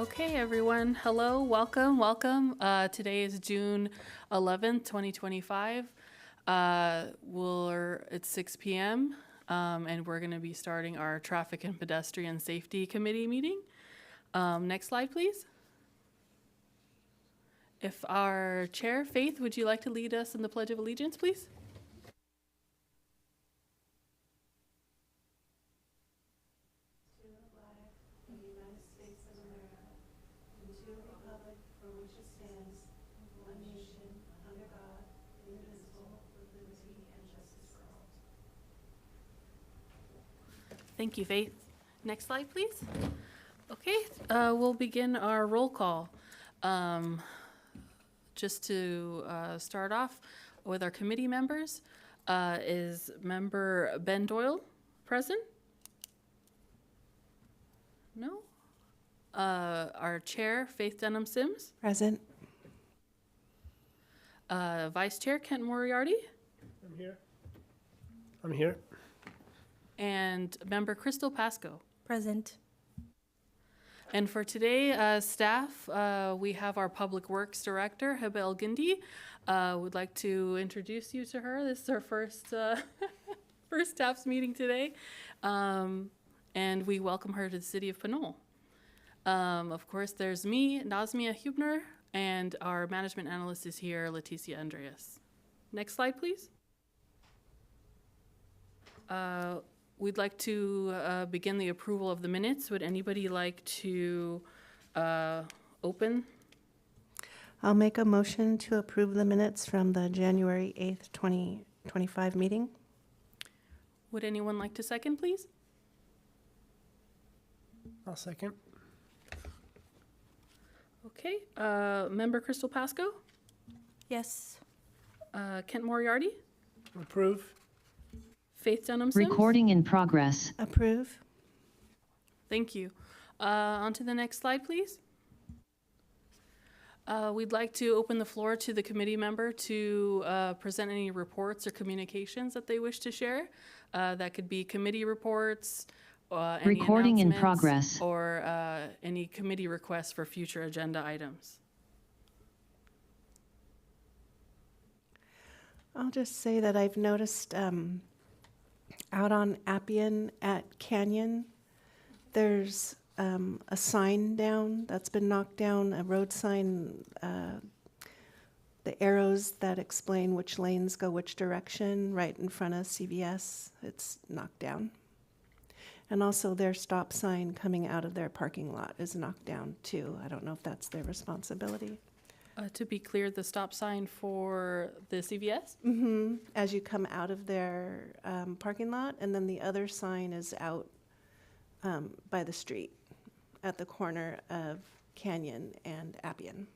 Okay, everyone. Hello, welcome. Today is June 11th, 2025. It's 6 p.m. And we're going to be starting our Traffic and Pedestrian Safety Committee meeting. Next slide, please. If our chair, Faith, would you like to lead us in the Pledge of Allegiance, please? Thank you, Faith. Next slide, please. Okay, we'll begin our roll call. Just to start off with our committee members, is member Ben Doyle present? No? Our chair, Faith Denham Sims? Present. Vice Chair, Kent Moriarty? I'm here. And member Crystal Pasco? Present. And for today, staff, we have our Public Works Director, Hebel Gindi. Would like to introduce you to her. This is our first staff's meeting today. And we welcome her to the city of Pinole. Of course, there's me, Nazmia Hubner, and our management analyst is here, Leticia Andreas. Next slide, please. We'd like to begin the approval of the minutes. Would anybody like to open? I'll make a motion to approve the minutes from the January 8th, 2025 meeting. Would anyone like to second, please? I'll second. Okay. Member Crystal Pasco? Yes. Kent Moriarty? Approve. Faith Dunham Sims? Recording in progress. Approve. Thank you. On to the next slide, please. We'd like to open the floor to the committee member to present any reports or communications that they wish to share. That could be committee reports, any Recording in announcements, progress. or any committee requests for future agenda items. I'll just say that I've noticed out on Appian at Canyon, there's a sign down that's been knocked down, a road sign, the arrows that explain which lanes go which direction, right in front of CVS, it's knocked down. And also their stop sign coming out of their parking lot is knocked down too. I don't know if that's their responsibility. To be clear, the stop sign for the CVS? Mm-hmm. As you come out of their parking lot, and then the other sign is out by the street at the corner of Canyon and Appian.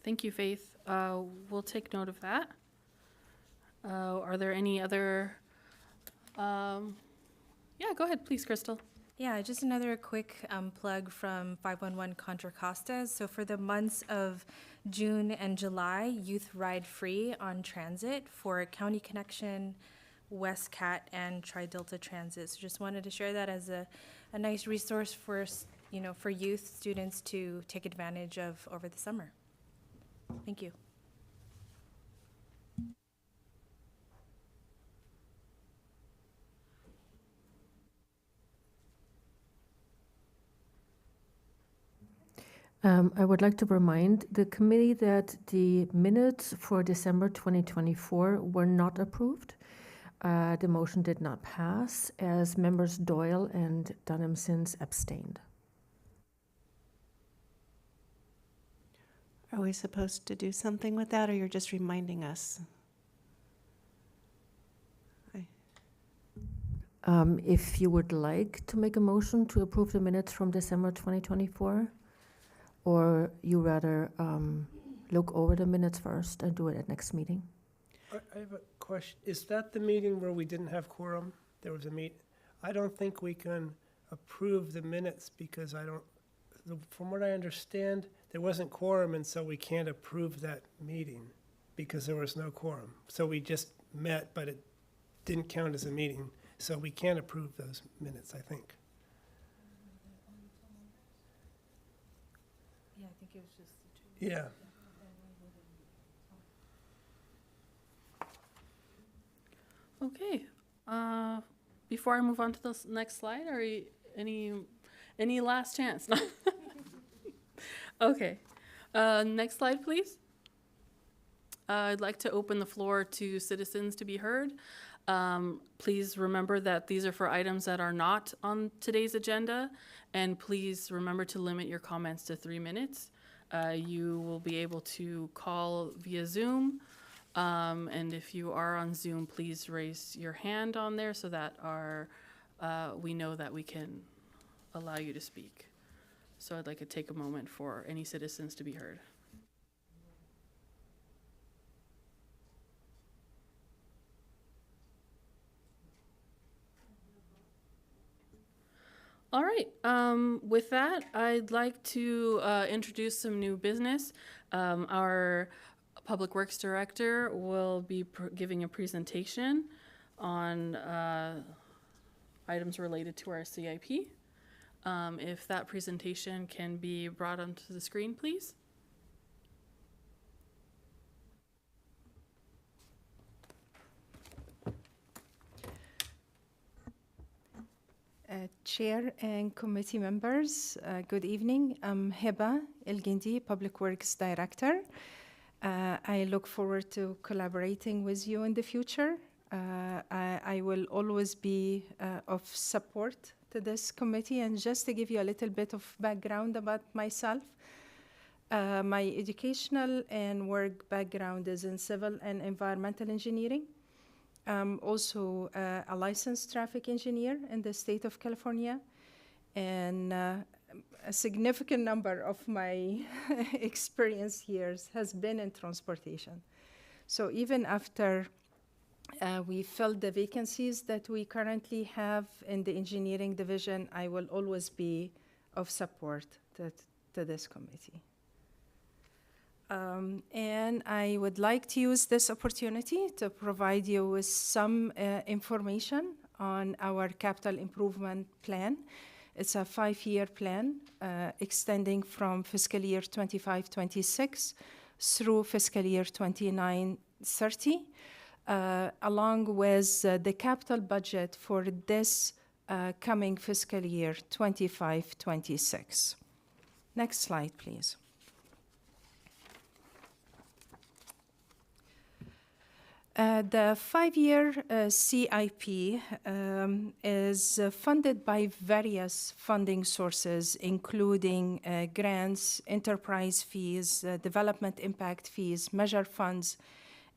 Thank you, Faith. We'll take note of that. Are there any other? Yeah, go ahead, please, Crystal. Yeah, just another quick plug from 511 Contra Costas. So for the months of June and July, youth ride free on transit for County Connection, West Cat, and Tri-Delta Transit. So just wanted to share that as a nice resource for, for youth students to take advantage of over the summer. Thank you. I would like to remind the committee that the minutes for December 2024 were not approved. The motion did not pass as members Doyle and Dunham Sims abstained. Are we supposed to do something with that, or you're just reminding us? If you would like to make a motion to approve the minutes from December 2024, or you rather look over the minutes first and do it at next meeting? I have a question. Is that the meeting where we didn't have quorum? There was a meet. I don't think we can approve the minutes because from what I understand, there wasn't quorum, and so we can't approve that meeting because there was no quorum. So we just met, but it didn't count as a meeting. So we can't approve those minutes, I think. Yeah, I think it was just the two. Yeah. Okay. Before I move on to the next slide, are you, any last chance? Okay. Next slide, please. I'd like to open the floor to citizens to be heard. Please remember that these are for items that are not on today's agenda, and please remember to limit your comments to 3 minutes. You will be able to call via Zoom, and if you are on Zoom, please raise your hand on there so that we know that we can allow you to speak. So I'd like to take a moment for any citizens to be heard. All right, with that, I'd like to introduce some new business. Our Public Works Director will be giving a presentation on items related to our CIP. If that presentation can be brought onto the screen, please. Chair and committee members, good evening. I'm Heba El-Gindi, Public Works Director. I look forward to collaborating with you in the future. I will always be of support to this committee. And just to give you a little bit of background about myself, my educational and work background is in civil and environmental engineering. I'm also a licensed traffic engineer in the state of California, and a significant number of my experience years has been in transportation. So even after we filled the vacancies that we currently have in the engineering division, I will always be of support to this committee. And I would like to use this opportunity to provide you with some information on our capital improvement plan. It's a 5-year plan extending from fiscal year 25-26 through fiscal year 29-30, along with the capital budget for this coming fiscal year 25-26. Next slide, please. The 5-year CIP is funded by various funding sources, including grants, enterprise fees, development impact fees, measure funds,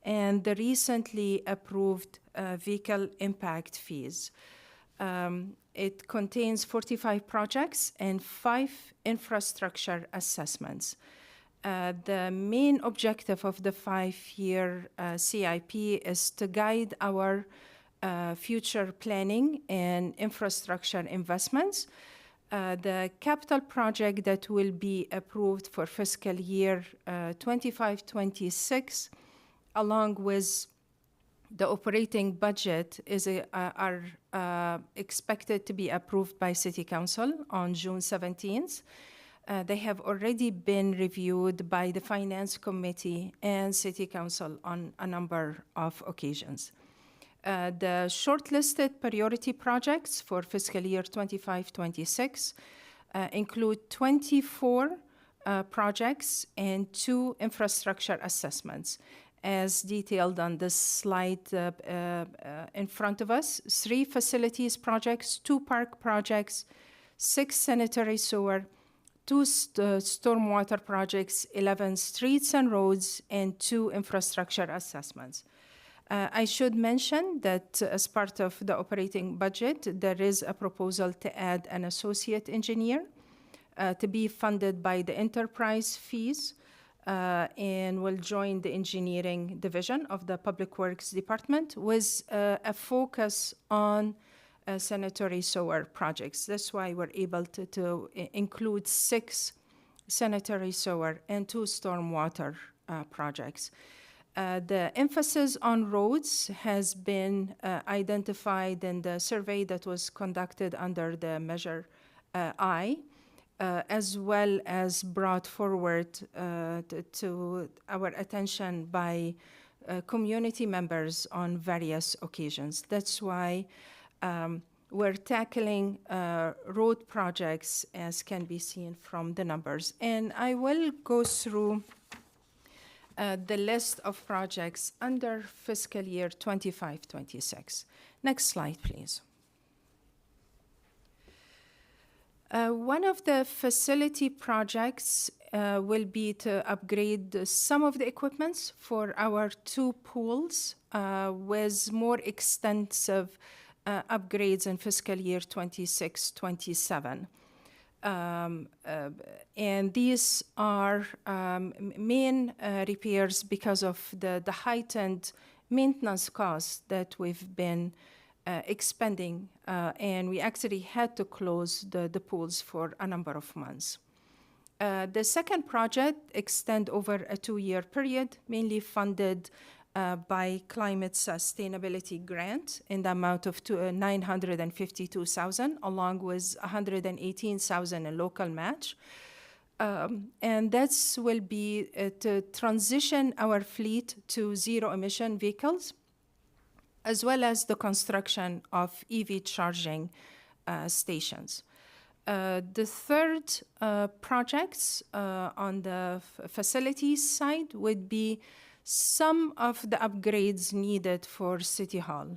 and the recently approved vehicle impact fees. It contains 45 projects and 5 infrastructure assessments. The main objective of the 5-year CIP is to guide our future planning and infrastructure investments. The capital project that will be approved for fiscal year 25-26, along with the operating budget, are expected to be approved by City Council on June 17th. They have already been reviewed by the Finance Committee and City Council on a number of occasions. The shortlisted priority projects for fiscal year 25-26 include 24 projects and 2 infrastructure assessments. As detailed on this slide in front of us, 3 facilities projects, 2 park projects, 6 sanitary sewer, 2 stormwater projects, 11 streets and roads, and 2 infrastructure assessments. I should mention that as part of the operating budget, there is a proposal to add an associate engineer to be funded by the enterprise fees and will join the engineering division of the Public Works Department with a focus on sanitary sewer projects. That's why we're able to include 6 sanitary sewer and 2 stormwater projects. The emphasis on roads has been identified in the survey that was conducted under the Measure I, as well as brought forward to our attention by community members on various occasions. That's why we're tackling road projects, as can be seen from the numbers. And I will go through the list of projects under fiscal year 25-26. Next slide, please. One of the facility projects will be to upgrade some of the equipments for our 2 pools with more extensive upgrades in fiscal year 26-27. And these are main repairs because of the heightened maintenance costs that we've been expending, and we actually had to close the pools for a number of months. The second project extend over a 2-year period, mainly funded by Climate Sustainability Grant in the amount of $952,000, along with $118,000 in local match. And that will be to transition our fleet to zero-emission vehicles, as well as the construction of EV charging stations. The third projects on the facilities side would be some of the upgrades needed for City Hall.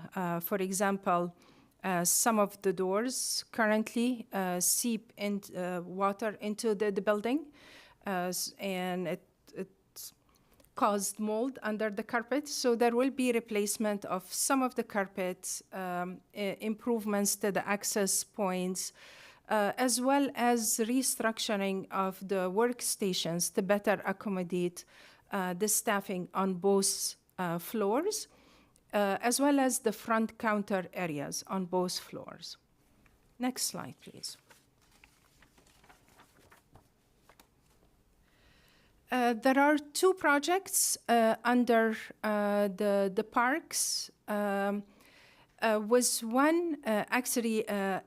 For example, some of the doors currently seep in, water into the building, and it caused mold under the carpet. So there will be replacement of some of the carpets, improvements to the access points, as well as restructuring of the workstations to better accommodate the staffing on both floors, as well as the front counter areas on both floors. Next slide, please. There are 2 projects under the parks, with one actually a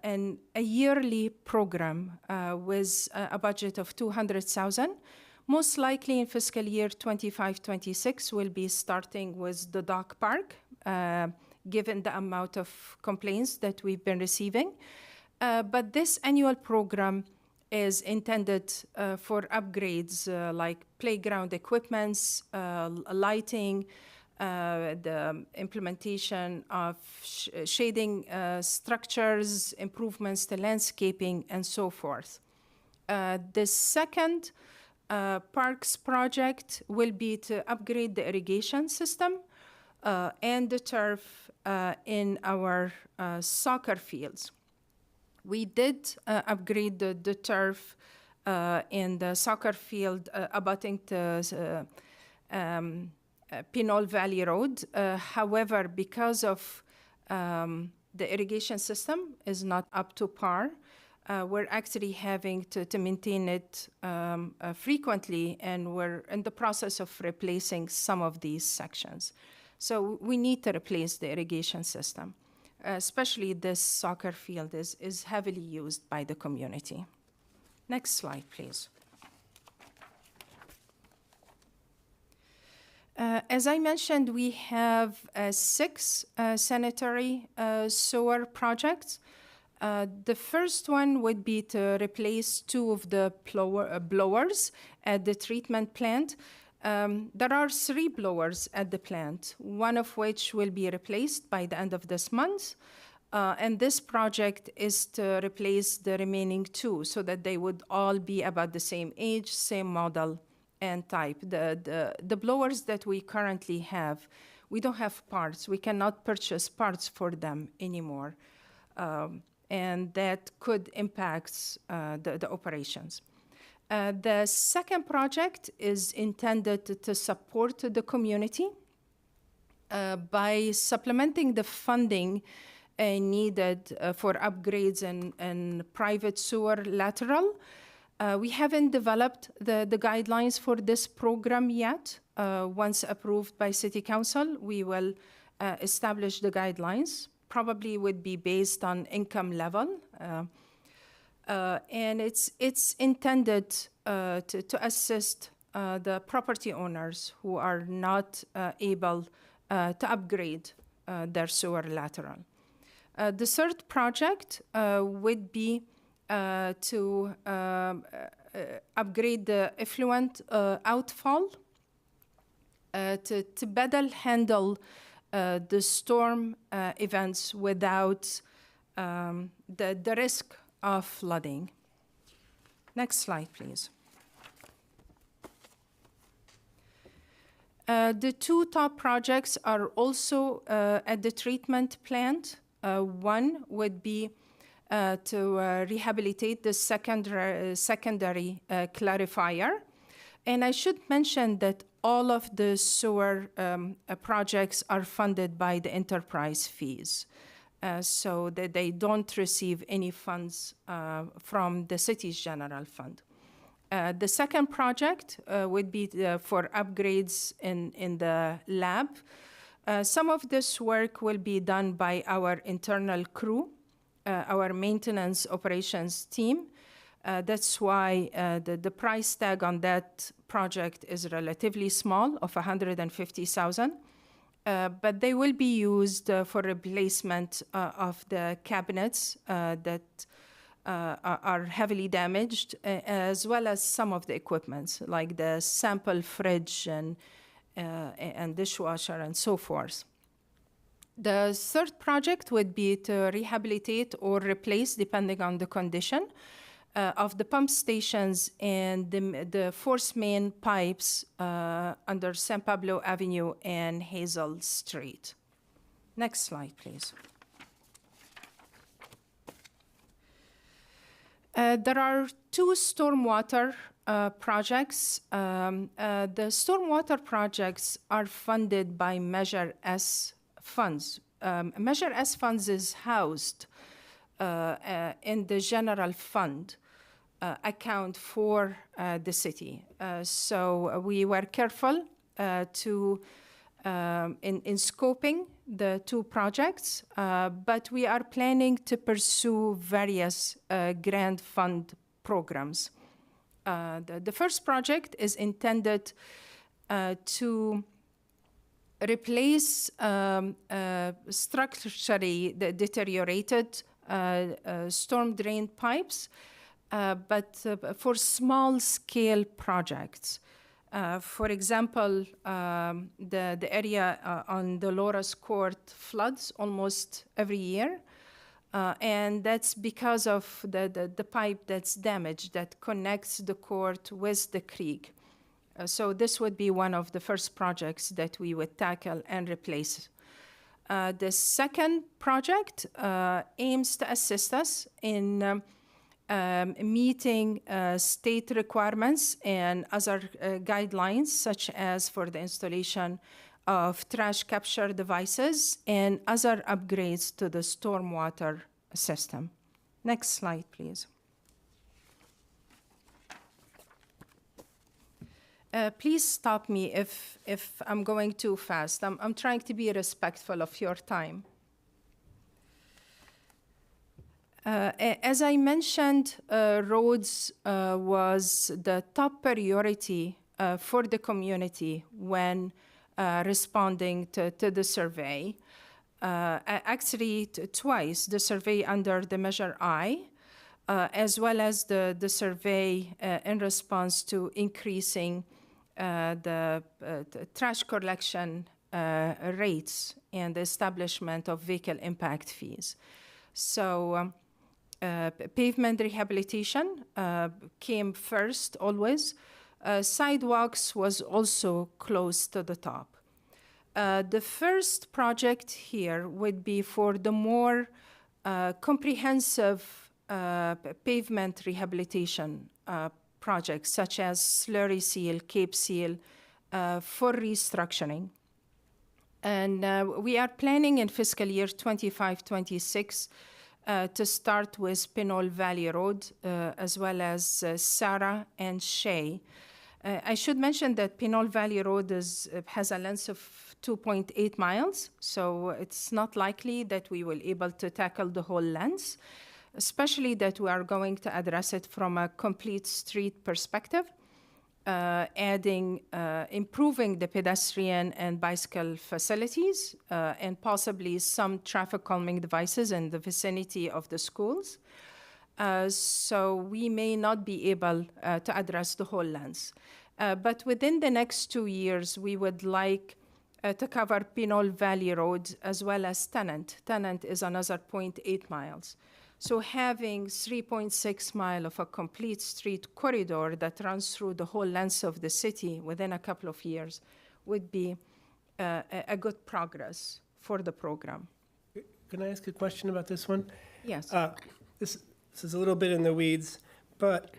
yearly program with a budget of $200,000. Most likely in fiscal year 25-26, we'll be starting with the dog park, given the amount of complaints that we've been receiving. But this annual program is intended for upgrades like playground equipments, lighting, the implementation of shading structures, improvements to landscaping, and so forth. The second parks project will be to upgrade the irrigation system and the turf in our soccer fields. We did upgrade the turf in the soccer field abutting to Pinole Valley Road. However, because of the irrigation system is not up to par, we're actually having to maintain it frequently, and we're in the process of replacing some of these sections. So we need to replace the irrigation system. Especially this soccer field is heavily used by the community. Next slide, please. As I mentioned, we have 6 sanitary sewer projects. The first one would be to replace 2 of the blowers at the treatment plant. There are 3 blowers at the plant, one of which will be replaced by the end of this month. And this project is to replace the remaining 2 so that they would all be about the same age, same model and type. The blowers that we currently have, we don't have parts. We cannot purchase parts for them anymore. And that could impact the operations. The second project is intended to support the community by supplementing the funding needed for upgrades in private sewer lateral. We haven't developed the guidelines for this program yet, once approved by City Council, we will establish the guidelines. Probably would be based on income level. And it's intended to assist the property owners who are not able to upgrade their sewer lateral. The third project would be to upgrade the effluent outfall to better handle the storm events without the risk of flooding. Next slide, please. The two top projects are also at the treatment plant. One would be to rehabilitate the secondary clarifier. And I should mention that all of the sewer projects are funded by the enterprise fees. So that they don't receive any funds from the city's general fund. The second project would be for upgrades in the lab. Some of this work will be done by our internal crew, our maintenance operations team. That's why the price tag on that project is relatively small, of $150,000. But they will be used for replacement of the cabinets that are heavily damaged, as well as some of the equipment, like the sample fridge and dishwasher and so forth. The third project would be to rehabilitate or replace, depending on the condition, of the pump stations and the force main pipes under San Pablo Avenue and Hazel Street. Next slide, please. There are two stormwater projects. The stormwater projects are funded by Measure S funds. Measure S funds is housed in the general fund account for the city. So we were careful in scoping the two projects, but we are planning to pursue various grant fund programs. The first project is intended to replace structurally deteriorated storm drain pipes, but for small-scale projects. For example, the area on Dolores Court floods almost every year, and that's because of the pipe that's damaged that connects the court with the creek. So this would be one of the first projects that we would tackle and replace. The second project aims to assist us in meeting state requirements and other guidelines, such as for the installation of trash capture devices and other upgrades to the stormwater system. Next slide, please. Please stop me if I'm going too fast. I'm trying to be respectful of your time. As I mentioned, roads was the top priority for the community when responding to the survey. Actually, twice, the survey under the Measure I, as well as the survey in response to increasing the trash collection rates and the establishment of vehicle impact fees. So pavement rehabilitation came first always. Sidewalks was also close to the top. The first project here would be for the more comprehensive pavement rehabilitation projects, such as Slurry Seal, Cape Seal, for restructuring. And we are planning in fiscal year 25-26 to start with Pinole Valley Road, as well as Sarah and Shea. I should mention that Pinole Valley Road has a length of 2.8 miles, so it's not likely that we will able to tackle the whole length, especially that we are going to address it from a complete street perspective, improving the pedestrian and bicycle facilities, and possibly some traffic calming devices in the vicinity of the schools. So we may not be able to address the whole length. But within the next 2 years, we would like to cover Pinole Valley Road as well as Tennant. Tennant is another 0.8 miles. So having 3.6 miles of a complete street corridor that runs through the whole length of the city within a couple of years would be a good progress for the program. Can I ask a question about this one? Yes. This is a little bit in the weeds, but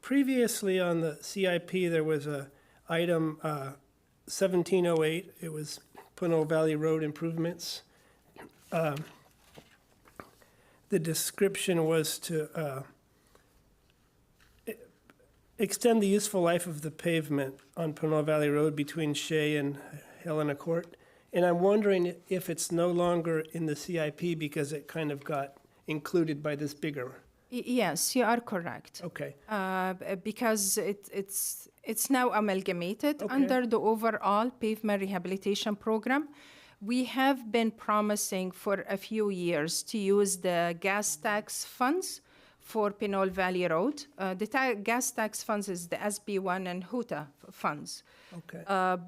previously on the CIP, there was a item 1708. It was Pinole Valley Road improvements. The description was to extend the useful life of the pavement on Pinole Valley Road between Shea and Helena Court. And I'm wondering if it's no longer in the CIP because it kind of got included by this bigger. Yes, you are correct. Okay. Because it's now amalgamated Okay. under the overall pavement rehabilitation program. We have been promising for a few years to use the gas tax funds for Pinole Valley Road. The gas tax funds is the SB1 and HUTA funds. Okay.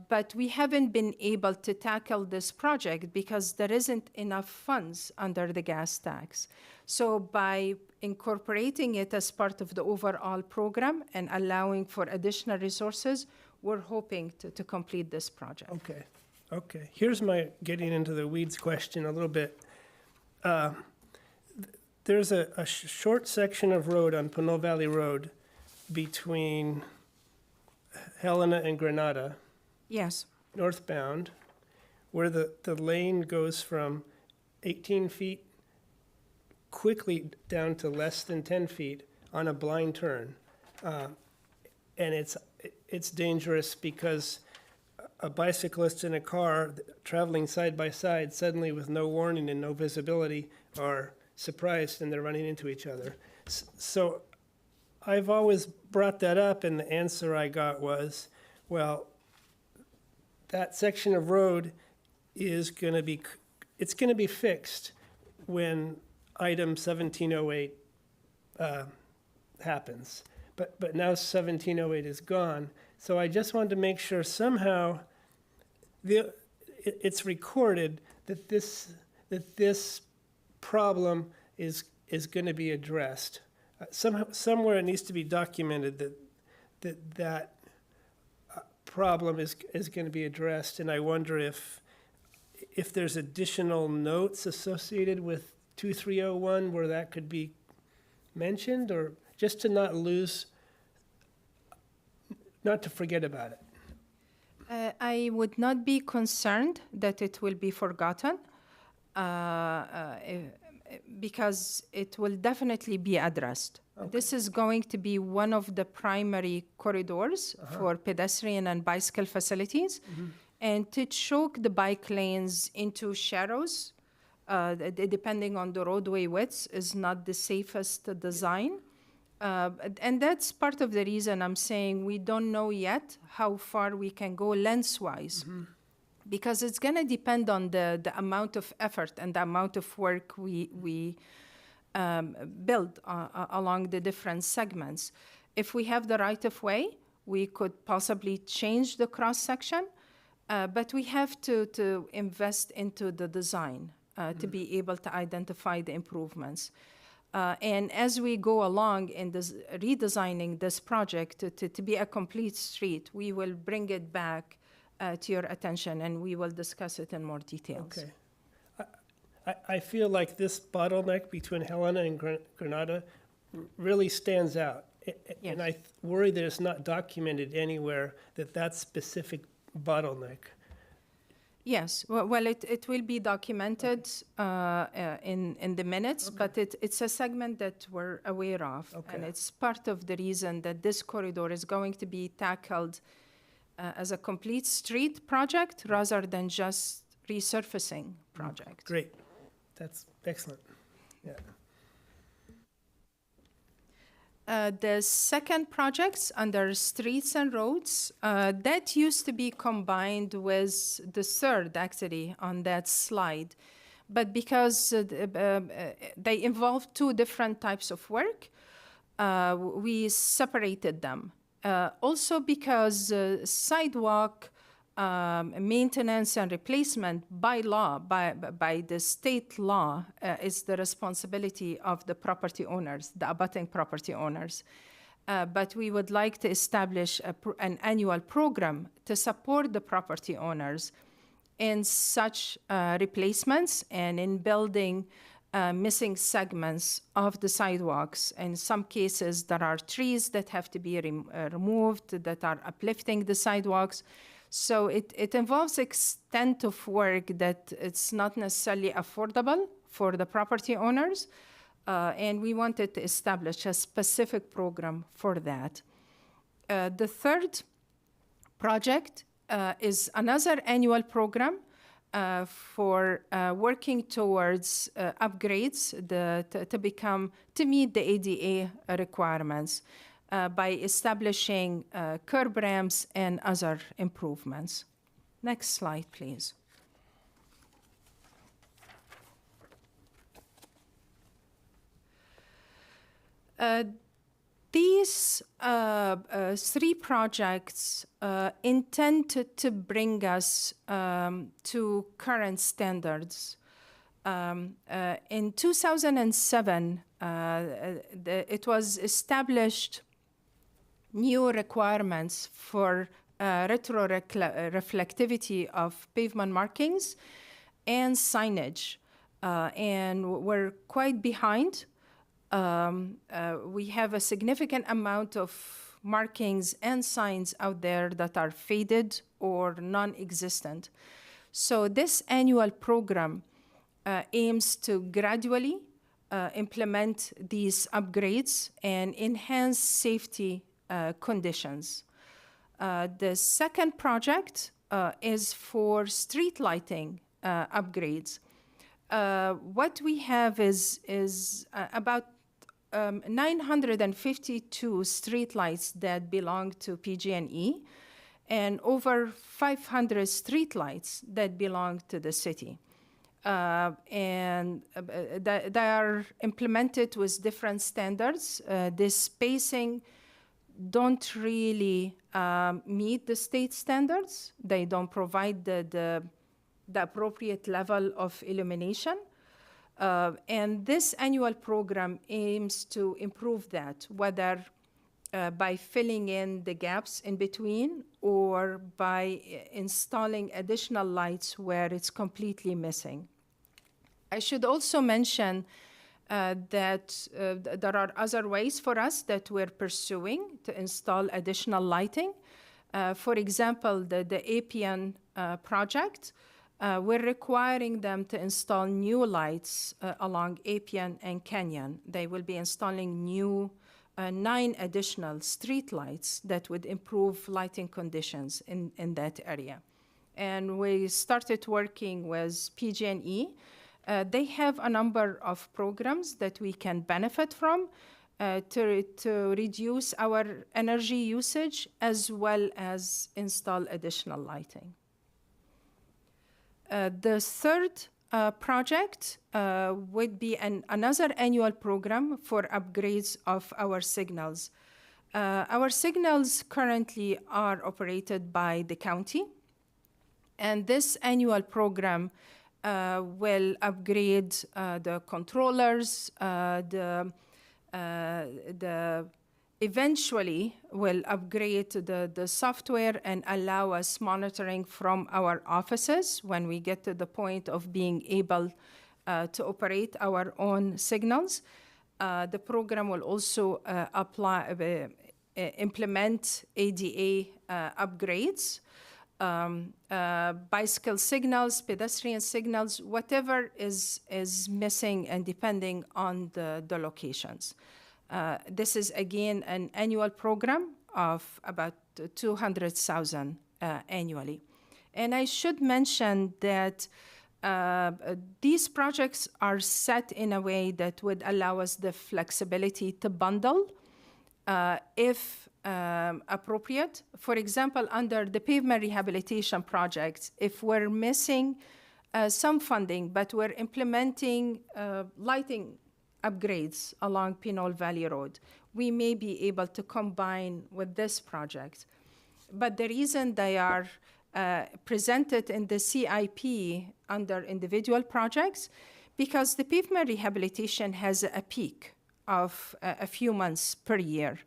But we haven't been able to tackle this project because there isn't enough funds under the gas tax. So by incorporating it as part of the overall program and allowing for additional resources, we're hoping to complete this project. Okay. Okay. Here's my getting into the weeds question a little bit. There's a short section of road on Pinole Valley Road between Helena and Granada, Yes. northbound, where the lane goes from 18 feet quickly down to less than 10 feet on a blind turn. And it's dangerous because a bicyclist in a car traveling side by side suddenly with no warning and no visibility are surprised and they're running into each other. So I've always brought that up, and the answer I got was, well, that section of road is going to be, it's going to be fixed when item 1708 happens. But now 1708 is gone. So I just wanted to make sure somehow it's recorded that this problem is going to be addressed. Somewhere it needs to be documented that problem is going to be addressed, and I wonder if there's additional notes associated with 2301 where that could be mentioned, or just to not to forget about it. I would not be concerned that it will be forgotten because it will definitely be addressed. Okay. This is going to be one of the primary corridors for pedestrian and bicycle facilities. Mm-hmm. And to choke the bike lanes into shadows, depending on the roadway widths, is not the safest design. And that's part of the reason I'm saying we don't know yet how far we can go lengthwise, because it's going to depend on the amount of effort and the amount of work we build along the different segments. If we have the right of way, we could possibly change the cross section, but we have to invest into the design to be able to identify the improvements. And as we go along in this redesigning this project to be a complete street, we will bring it back to your attention and we will discuss it in more details. Okay. I feel like this bottleneck between Helena and Granada really stands out. Yes. And I worry that it's not documented anywhere that specific bottleneck Yes, well, it will be documented in the minutes, but it's a segment that we're aware of. And Okay. it's part of the reason that this corridor is going to be tackled as a complete street project rather than just resurfacing project. Great. That's excellent. Yeah. The second projects under streets and roads, that used to be combined with the third, actually, on that slide. But because they involve two different types of work, we separated them. Also because sidewalk maintenance and replacement by law, by the state law, is the responsibility of the property owners, the abutting property owners. But we would like to establish an annual program to support the property owners in such replacements and in building missing segments of the sidewalks. In some cases, there are trees that have to be removed that are uplifting the sidewalks. So it involves extent of work that it's not necessarily affordable for the property owners, and we wanted to establish a specific program for that. The third project is another annual program for working towards upgrades to meet the ADA requirements. By establishing curb ramps and other improvements. Next slide, please. These three projects intend to bring us to current standards. In 2007, it was established new requirements for retroreflectivity of pavement markings and signage. And we're quite behind. We have a significant amount of markings and signs out there that are faded or non-existent. So this annual program aims to gradually implement these upgrades and enhance safety conditions. The second project is for street lighting upgrades. What we have is about 952 streetlights that belong to PG&E and over 500 streetlights that belong to the city. And they are implemented with different standards. This spacing don't really meet the state standards. They don't provide the appropriate level of illumination. And this annual program aims to improve that, whether by filling in the gaps in between or by installing additional lights where it's completely missing. I should also mention that there are other ways for us that we're pursuing to install additional lighting. For example, the Appian project, we're requiring them to install new lights along Appian and Canyon. They will be installing new 9 additional street lights that would improve lighting conditions in that area. And we started working with PG&E. They have a number of programs that we can benefit from to reduce our energy usage as well as install additional lighting. The third project would be another annual program for upgrades of our signals. Our signals currently are operated by the county, and this annual program will upgrade the controllers, eventually will upgrade the software and allow us monitoring from our offices when we get to the point of being able to operate our own signals. The program will also implement ADA upgrades. bicycle signals, pedestrian signals, whatever is missing and depending on the locations. This is, again, an annual program of about 200,000 annually. And I should mention that these projects are set in a way that would allow us the flexibility to bundle if appropriate. For example, under the pavement rehabilitation projects, if we're missing some funding, but we're implementing lighting upgrades along Pinole Valley Road, we may be able to combine with this project. But the reason they are presented in the CIP under individual projects, because the pavement rehabilitation has a peak of a few months per year.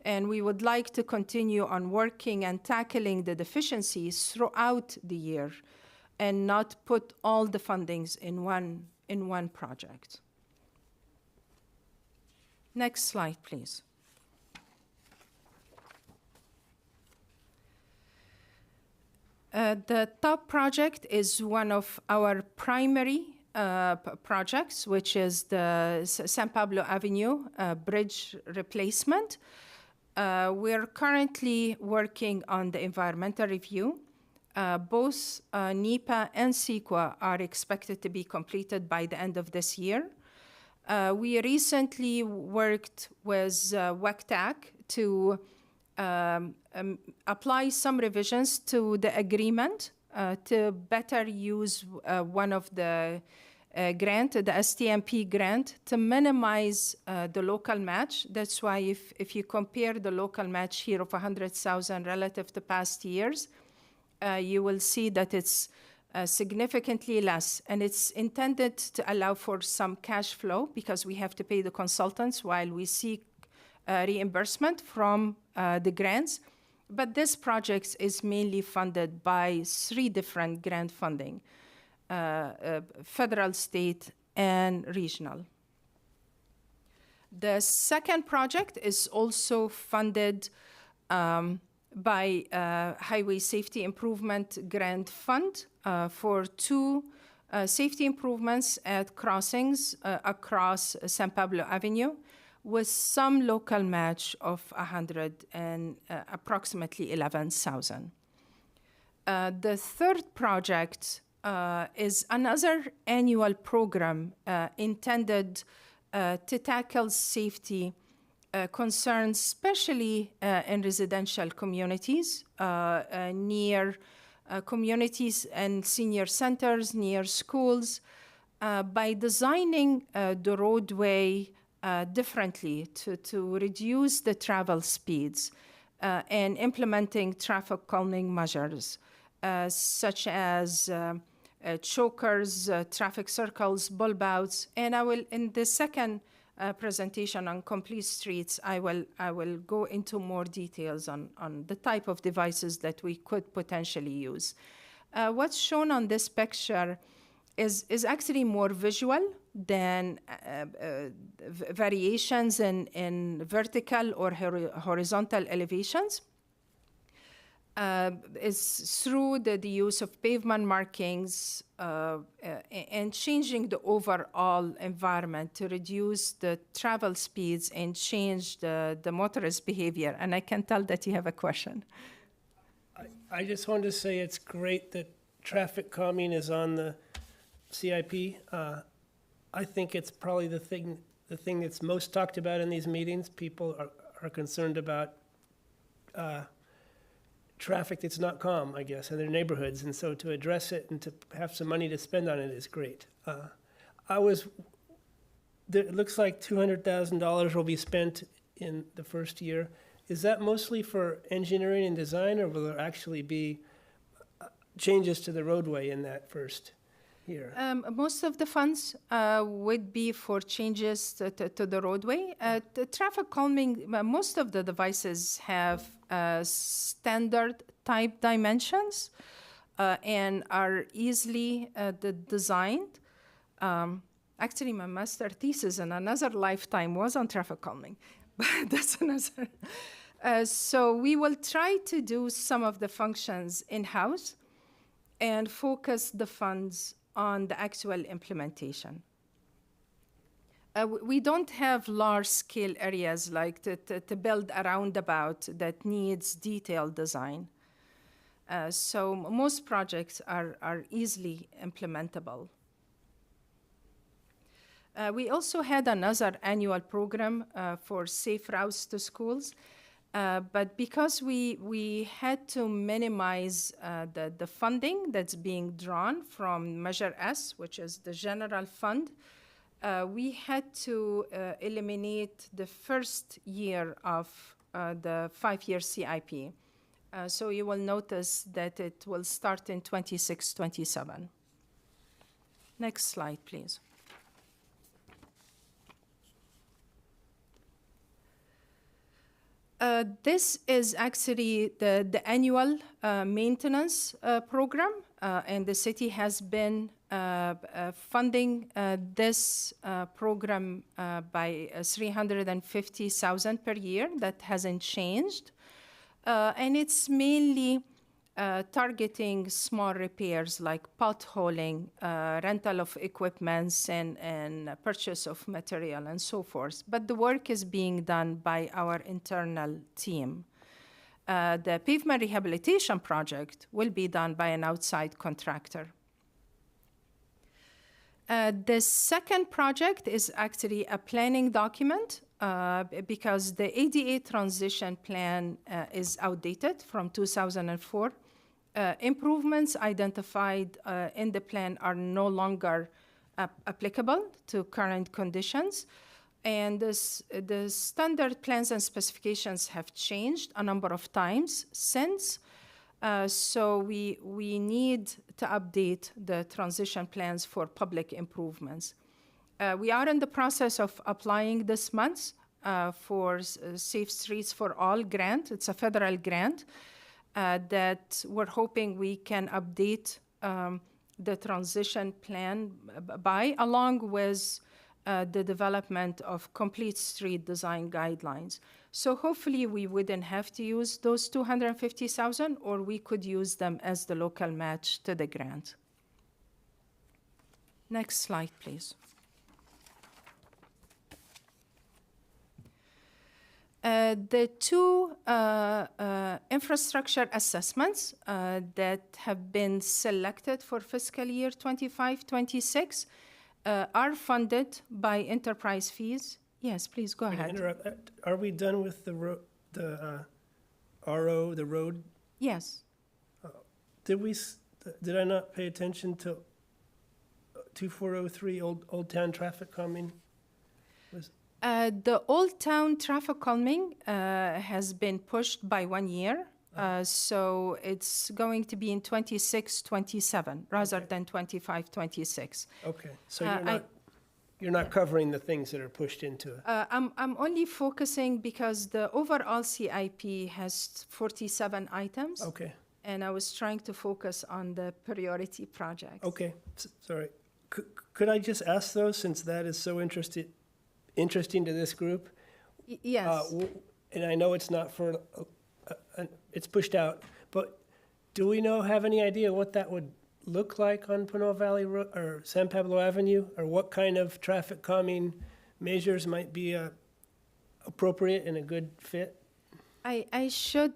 And we would like to continue on working and tackling the deficiencies throughout the year and not put all the fundings in one project. Next slide, please. The top project is one of our primary projects, which is the San Pablo Avenue bridge replacement. We're currently working on the environmental review. Both NEPA and CEQA are expected to be completed by the end of this year. We recently worked with WECTAC to apply some revisions to the agreement to better use one of the grant, the STMP grant, to minimize the local match. That's why if you compare the local match here of 100,000 relative to past years, you will see that it's significantly less. And it's intended to allow for some cash flow because we have to pay the consultants while we seek reimbursement from the grants. But this project is mainly funded by 3 different grant funding, federal, state, and regional. The second project is also funded by Highway Safety Improvement Grant Fund for 2 safety improvements at crossings across San Pablo Avenue, with some local match of approximately 11,000. The third project is another annual program intended to tackle safety concerns, especially in residential communities, near communities and senior centers, near schools, by designing the roadway differently to reduce the travel speeds and implementing traffic calming measures such as chokers, traffic circles, bulb outs. And I will, in the second presentation on complete streets, I will go into more details on the type of devices that we could potentially use. What's shown on this picture is actually more visual than variations in vertical or horizontal elevations. Is through the use of pavement markings and changing the overall environment to reduce the travel speeds and change the motorist behavior. And I can tell that you have a question. I just wanted to say it's great that traffic calming is on the CIP. I think it's probably the thing that's most talked about in these meetings. People are concerned about traffic that's not calm, I guess, in their neighborhoods. And so to address it and to have some money to spend on it is great. It looks like $200,000 will be spent in the first year. Is that mostly for engineering and design, or will there actually be changes to the roadway in that first year? Most of the funds would be for changes to the roadway. The traffic calming, most of the devices have standard type dimensions and are easily designed. Actually, my master thesis in another lifetime was on traffic calming, but that's another. So we will try to do some of the functions in-house and focus the funds on the actual implementation. We don't have large-scale areas like to build a roundabout that needs detailed design. So most projects are easily implementable. We also had another annual program for safe routes to schools, but because we had to minimize the funding that's being drawn from Measure S, which is the general fund, we had to eliminate the first year of the 5-year CIP. So you will notice that it will start in 26-27. Next slide, please. This is actually the annual maintenance program, and the city has been funding this program by $350,000 per year. That hasn't changed. And it's mainly targeting small repairs like potholing, rental of equipments, and purchase of material and so forth. But the work is being done by our internal team. The pavement rehabilitation project will be done by an outside contractor. The second project is actually a planning document because the ADA transition plan is outdated from 2004. Improvements identified in the plan are no longer applicable to current conditions. And the standard plans and specifications have changed a number of times since. So we need to update the transition plans for public improvements. We are in the process of applying this month for Safe Streets for All grant. It's a federal grant that we're hoping we can update the transition plan by, along with the development of complete street design guidelines. So hopefully we wouldn't have to use those $250,000, or we could use them as the local match to the grant. Next slide, please. The two infrastructure assessments that have been selected for fiscal year 25-26 are funded by enterprise fees. Yes, please go ahead. Are we done with the RO, the road? Yes. Did I not pay attention to 2403 Old Town traffic calming? The Old Town traffic calming has been pushed by 1 year. So it's going to be in 26-27 rather than 25-26. Okay, so you're not covering the things that are pushed into it. I'm only focusing because the overall CIP has 47 items. Okay. And I was trying to focus on the priority projects. Okay, sorry. Could I just ask those, since that is so interesting to this group? Yes. And I know it's not for, it's pushed out, but do we have any idea what that would look like on Pinole Valley Road or San Pablo Avenue, or what kind of traffic calming measures might be appropriate and a good fit? I should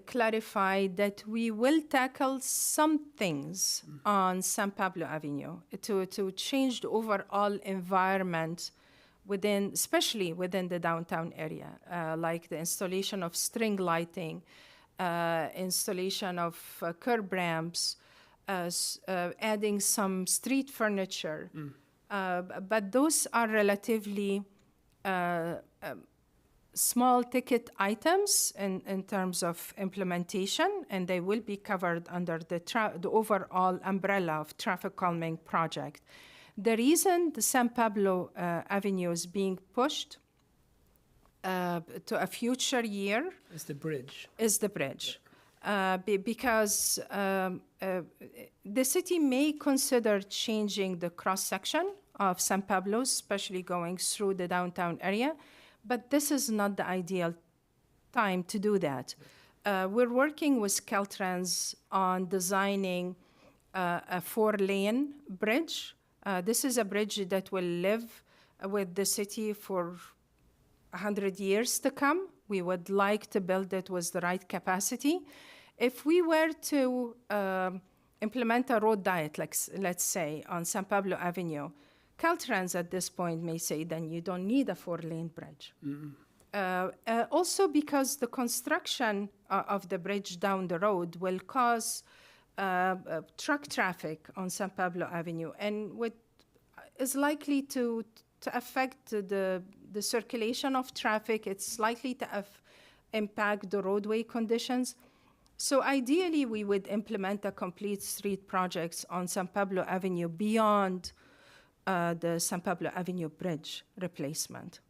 clarify that we will tackle some things on San Pablo Avenue to change the overall environment especially within the downtown area, like the installation of string lighting, installation of curb ramps, adding some street furniture. But those are relatively small ticket items in terms of implementation, and they will be covered under the overall umbrella of traffic calming project. The reason the San Pablo Avenue is being pushed to a future year is the bridge. Because the city may consider changing the cross-section of San Pablo, especially going through the downtown area, but this is not the ideal time to do that. We're working with Caltrans on designing a 4-lane bridge. This is a bridge that will live with the city for 100 years to come. We would like to build it with the right capacity. If we were to implement a road diet, like let's say on San Pablo Avenue, Caltrans at this point may say, then you don't need a 4-lane bridge. Also because the construction of the bridge down the road will cause truck traffic on San Pablo Avenue, and is likely to affect the circulation of traffic. It's likely to impact the roadway conditions. So ideally, we would implement a complete street projects on San Pablo Avenue beyond the San Pablo Avenue bridge replacement.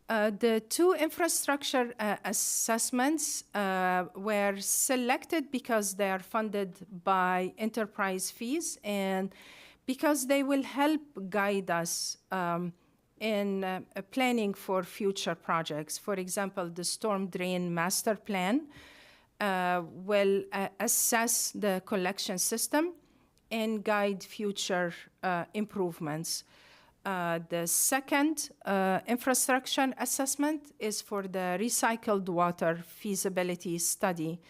The two infrastructure assessments were selected because they are funded by enterprise fees and because they will help guide us in planning for future projects. For example, the storm drain master plan will assess the collection system and guide future improvements. The second infrastructure assessment is for the recycled water feasibility study.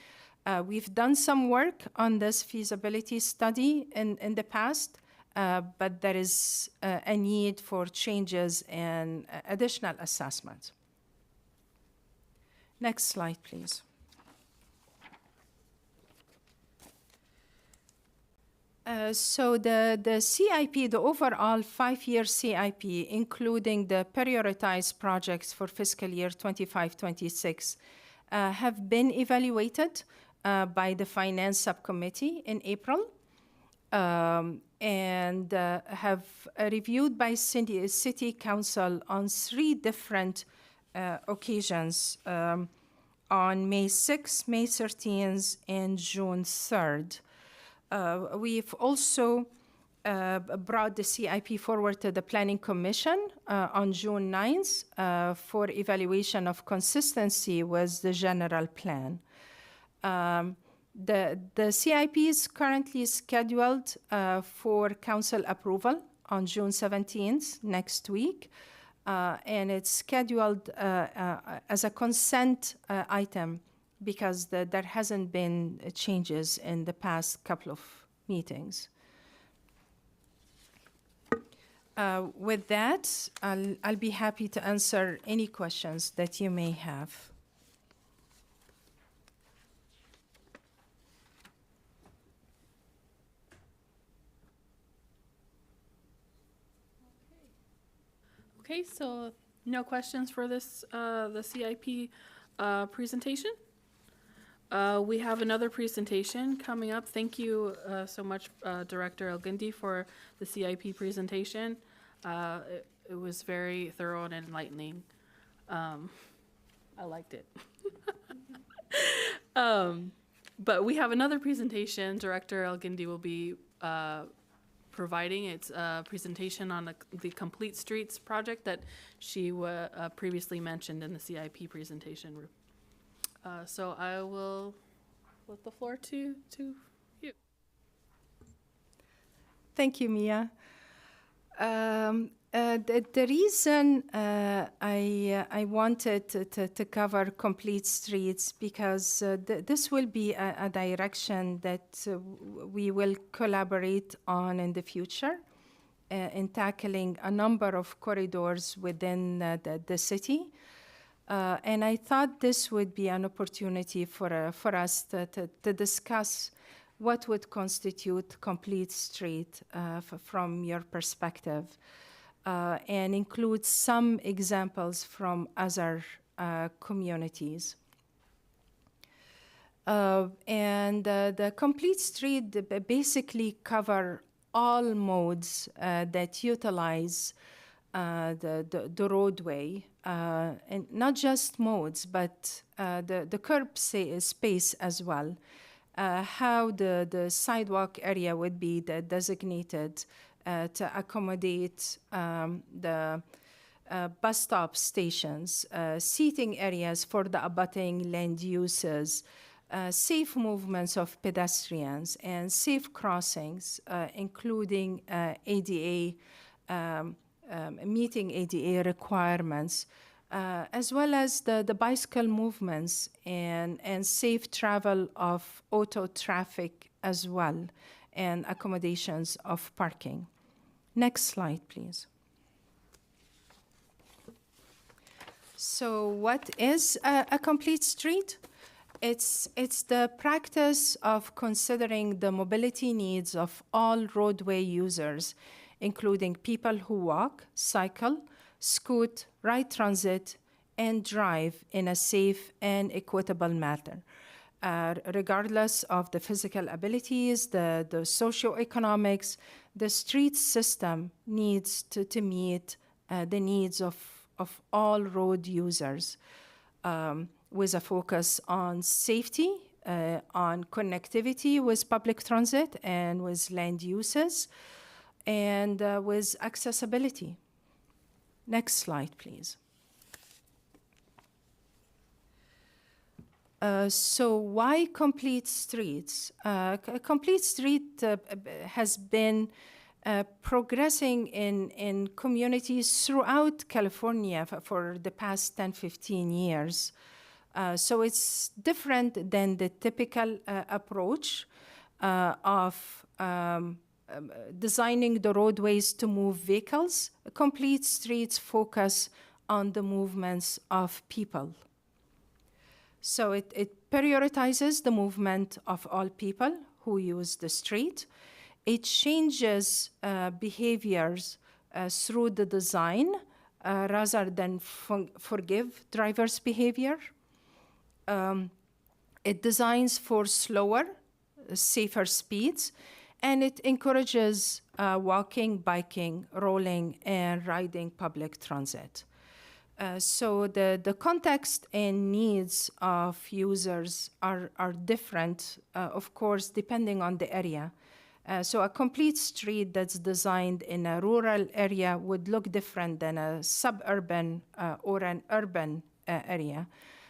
We've done some work on this feasibility study in the past, but there is a need for changes and additional assessments. Next slide, please. So the CIP, the overall 5-year CIP, including the prioritized projects for fiscal year 25-26, have been evaluated by the Finance Subcommittee in April and have reviewed by City Council on 3 different occasions on May 6th, May 13th, and June 3rd. We've also brought the CIP forward to the Planning Commission on June 9th for evaluation of consistency with the general plan. The CIP is currently scheduled for council approval on June 17th, next week, and it's scheduled as a consent item because there hasn't been changes in the past couple of meetings. With that, I'll be happy to answer any questions that you may have. Okay, so no questions for this, the CIP presentation? We have another presentation coming up. Thank you so much, Director El-Guindi, for the CIP presentation. It was very thorough and enlightening. I liked it. But we have another presentation. Director El-Guindi will be providing. It's a presentation on the Complete Streets project that she previously mentioned in the CIP presentation. So I will let the floor to you. Thank you, Mia. The reason I wanted to cover Complete Streets because this will be a direction that we will collaborate on in the future in tackling a number of corridors within the city. And I thought this would be an opportunity for us to discuss what would constitute complete street from your perspective, and include some examples from other communities. And the complete street basically cover all modes that utilize the roadway, and not just modes, but the curb space as well. How the sidewalk area would be designated to accommodate the bus stop stations, seating areas for the abutting land uses, safe movements of pedestrians, and safe crossings, including ADA, meeting ADA requirements, as well as the bicycle movements and safe travel of auto traffic as well, and accommodations of parking. Next slide, please. So what is a complete street? It's the practice of considering the mobility needs of all roadway users, including people who walk, cycle, scoot, ride transit, and drive in a safe and equitable manner, regardless of the physical abilities, the socioeconomics. The street system needs to meet the needs of all road users, with a focus on safety, on connectivity with public transit and with land uses, and with accessibility. Next slide, please. So why complete streets? A complete street has been progressing in communities throughout California for the past 10, 15 years. So it's different than the typical approach of designing the roadways to move vehicles. Complete streets focus on the movements of people. So it prioritizes the movement of all people who use the street. It changes behaviors through the design rather than forgive drivers' behavior. It designs for slower, safer speeds, and it encourages walking, biking, rolling, and riding public transit. So the context and needs of users are different, of course, depending on the area. So a complete street that's designed in a rural area would look different than a suburban or an urban area.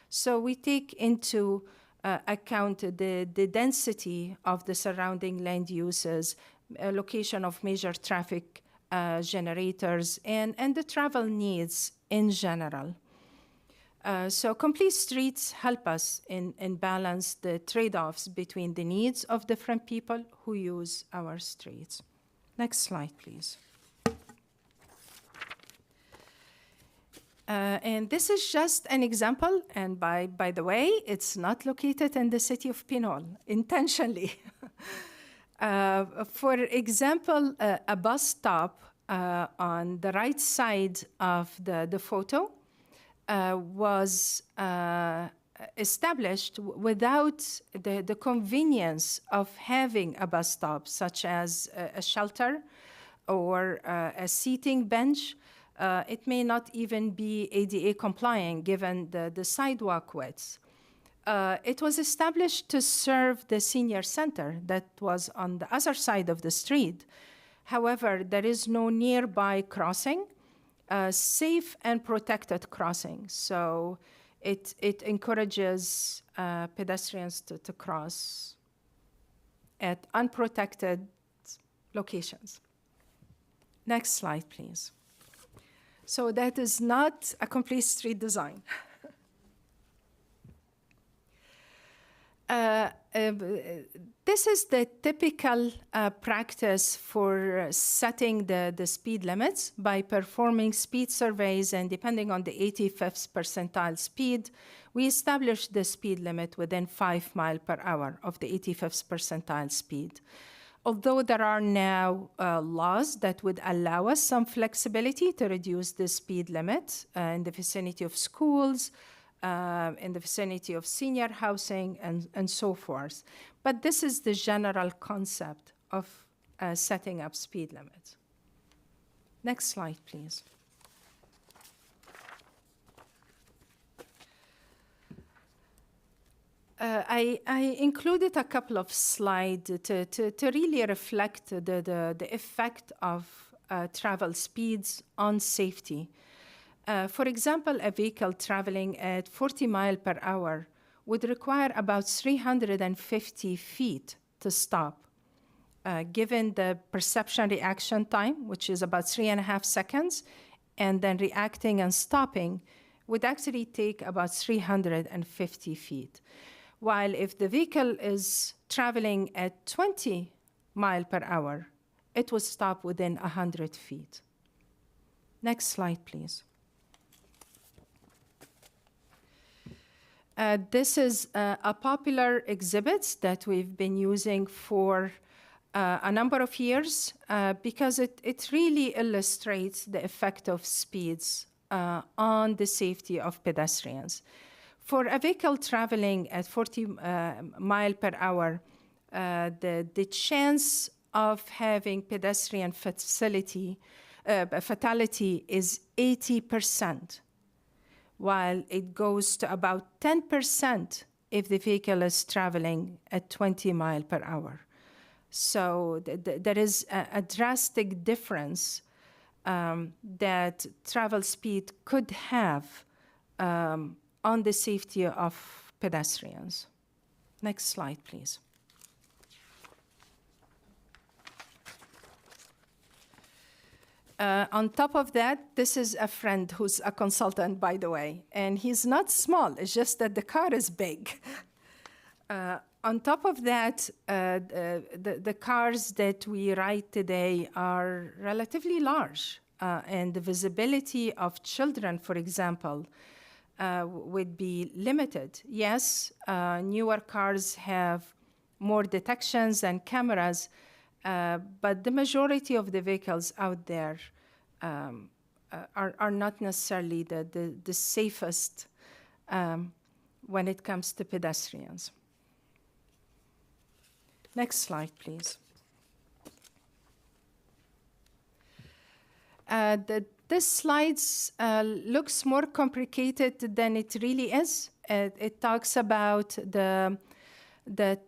So we take into account the density of the surrounding land uses, location of major traffic generators, and the travel needs in general. So complete streets help us in balance the trade-offs between the needs of different people who use our streets. Next slide, please. And this is just an example, and by the way, it's not located in the city of Pinole, intentionally. For example, a bus stop on the right side of the photo was established without the convenience of having a bus stop, such as a shelter or a seating bench. It may not even be ADA compliant given the sidewalk widths. It was established to serve the senior center that was on the other side of the street. However, there is no nearby crossing, safe and protected crossing. So it encourages pedestrians to cross at unprotected locations. Next slide, please. So that is not a complete street design. This is the typical practice for setting the speed limits by performing speed surveys, and depending on the 85th percentile speed, we establish the speed limit within 5 miles per hour of the 85th percentile speed. Although there are now laws that would allow us some flexibility to reduce the speed limit in the vicinity of schools, in the vicinity of senior housing, and so forth. But this is the general concept of setting up speed limits. Next slide, please. I included a couple of slides to really reflect the effect of travel speeds on safety. For example, a vehicle traveling at 40 miles per hour would require about 350 feet to stop, given the perception reaction time, which is about 3.5 seconds, and then reacting and stopping would actually take about 350 feet. While if the vehicle is traveling at 20 miles per hour, it would stop within 100 feet. Next slide, please. This is a popular exhibit that we've been using for a number of years because it really illustrates the effect of speeds on the safety of pedestrians. For a vehicle traveling at 40 miles per hour, the chance of having pedestrian fatality is 80%, while it goes to about 10% if the vehicle is traveling at 20 miles per hour. So there is a drastic difference that travel speed could have on the safety of pedestrians. Next slide, please. On top of that, this is a friend who's a consultant, by the way, and he's not small, it's just that the car is big. On top of that, the cars that we ride today are relatively large, and the visibility of children, for example, would be limited. Yes, newer cars have more detections and cameras, but the majority of the vehicles out there are not necessarily the safest when it comes to pedestrians. Next slide, please. This slide looks more complicated than it really is. It talks about the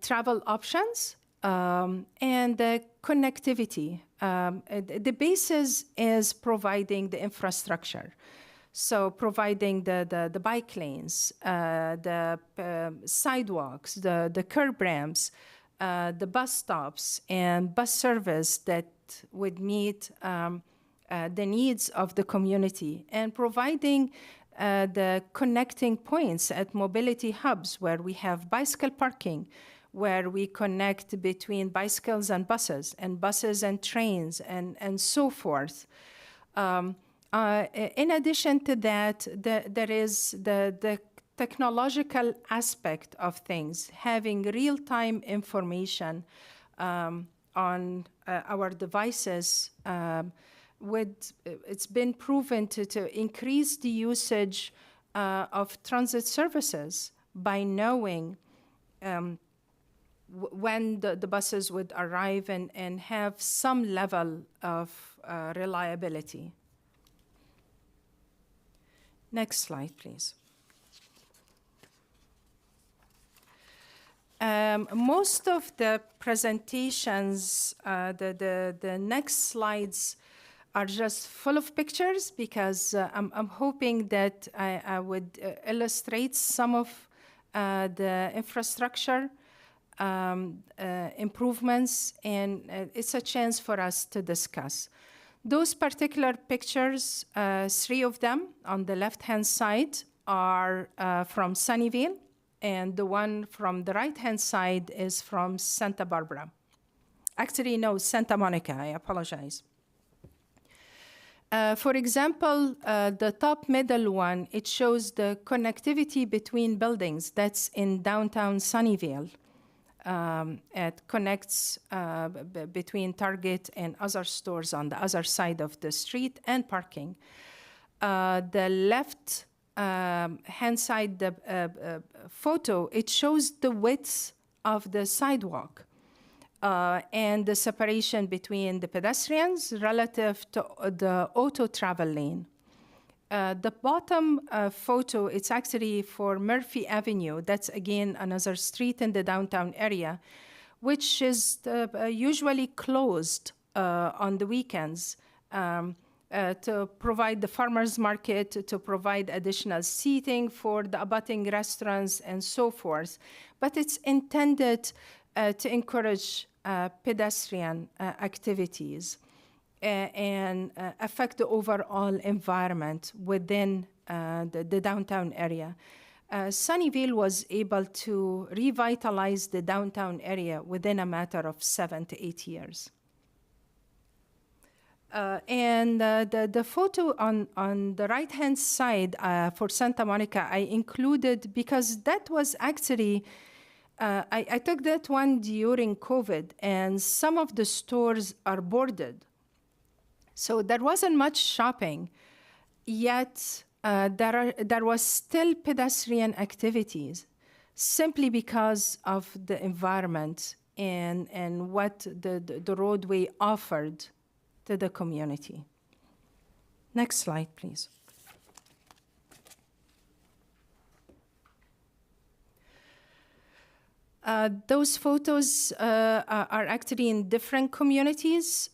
travel options and the connectivity. The basis is providing the infrastructure. So providing the bike lanes, the sidewalks, the curb ramps, the bus stops, and bus service that would meet the needs of the community, and providing the connecting points at mobility hubs where we have bicycle parking, where we connect between bicycles and buses and trains and so forth. In addition to that, there is the technological aspect of things, having real-time information on our devices. It's been proven to increase the usage of transit services by knowing when the buses would arrive and have some level of reliability. Next slide, please. Most of the presentations, the next slides are just full of pictures because I'm hoping that I would illustrate some of the infrastructure improvements, and it's a chance for us to discuss. Those particular pictures, 3 of them on the left-hand side are from Sunnyvale, and the one from the right-hand side is from Santa Barbara. Actually, no, Santa Monica, I apologize. For example, the top middle one, it shows the connectivity between buildings. That's in downtown Sunnyvale. It connects between Target and other stores on the other side of the street and parking. The left hand side the photo, it shows the width of the sidewalk and the separation between the pedestrians relative to the auto travel lane. The bottom photo, it's actually for Murphy Avenue. That's, again, another street in the downtown area, which is usually closed on the weekends to provide the farmers market, to provide additional seating for the abutting restaurants and so forth. But it's intended to encourage pedestrian activities and affect the overall environment within the downtown area. Sunnyvale was able to revitalize the downtown area within a matter of 7 to 8 years. And the photo on the right-hand side for Santa Monica, I included because that was actually, I took that one during COVID, and some of the stores are boarded. So there wasn't much shopping, yet there was still pedestrian activities simply because of the environment and what the roadway offered to the community. Next slide, please. Those photos are actually in different communities.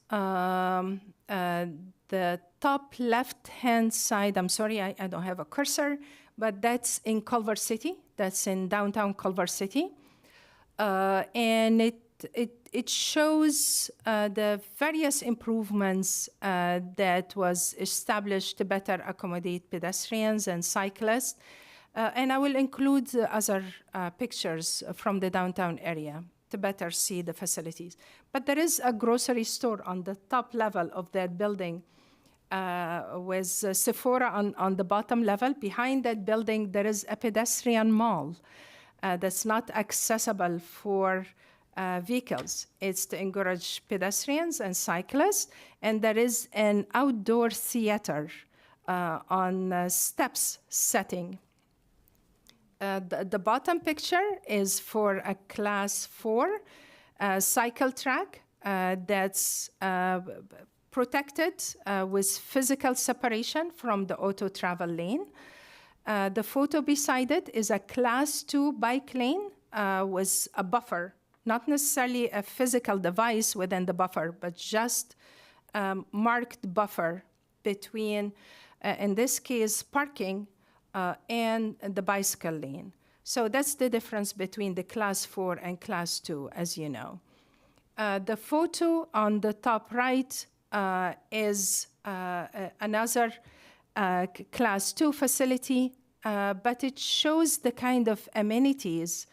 The top left-hand side, I'm sorry, I don't have a cursor, but that's in Culver City. That's in downtown Culver City. And it shows the various improvements that was established to better accommodate pedestrians and cyclists. And I will include other pictures from the downtown area to better see the facilities. But there is a grocery store on the top level of that building with Sephora on the bottom level. Behind that building, there is a pedestrian mall that's not accessible for vehicles. It's to encourage pedestrians and cyclists. And there is an outdoor theater on steps setting. The bottom picture is for a class 4 cycle track that's protected with physical separation from the auto travel lane. The photo beside it is a class 2 bike lane with a buffer, not necessarily a physical device within the buffer, but just marked buffer between, in this case, parking and the bicycle lane. So that's the difference between the class 4 and class 2, as you know. The photo on the top right is another class 2 facility, but it shows the kind of amenities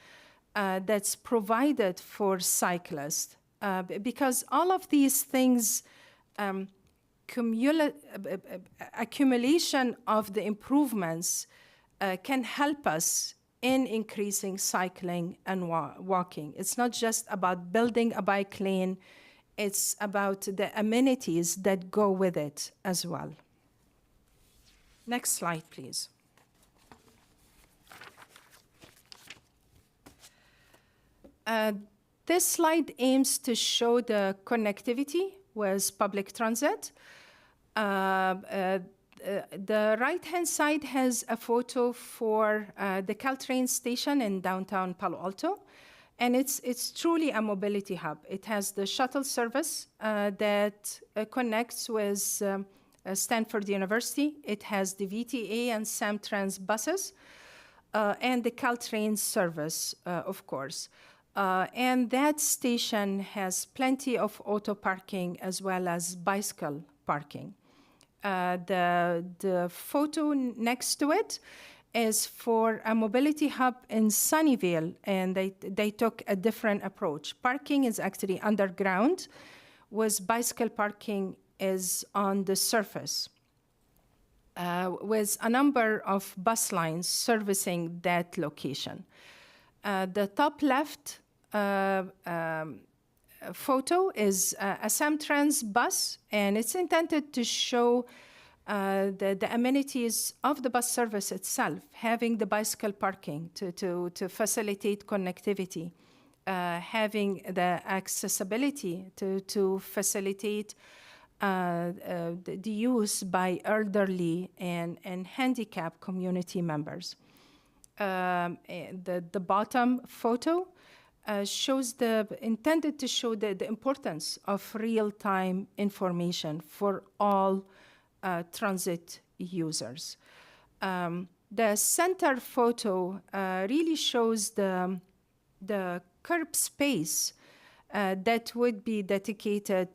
that's provided for cyclists. Because all of these things, accumulation of the improvements can help us in increasing cycling and walking. It's not just about building a bike lane, it's about the amenities that go with it as well. Next slide, please. This slide aims to show the connectivity with public transit. The right-hand side has a photo for the Caltrain station in downtown Palo Alto, and it's truly a mobility hub. It has the shuttle service that connects with Stanford University. It has the VTA and Samtrans buses, and the Caltrain service, of course. And that station has plenty of auto parking as well as bicycle parking. The photo next to it is for a mobility hub in Sunnyvale, and they took a different approach. Parking is actually underground, whereas bicycle parking is on the surface, with a number of bus lines servicing that location. The top left photo is a Samtrans bus, and it's intended to show the amenities of the bus service itself, having the bicycle parking to facilitate connectivity, having the accessibility to facilitate the use by elderly and handicapped community members. The bottom photo intended to show the importance of real-time information for all transit users. The center photo really shows the curb space that would be dedicated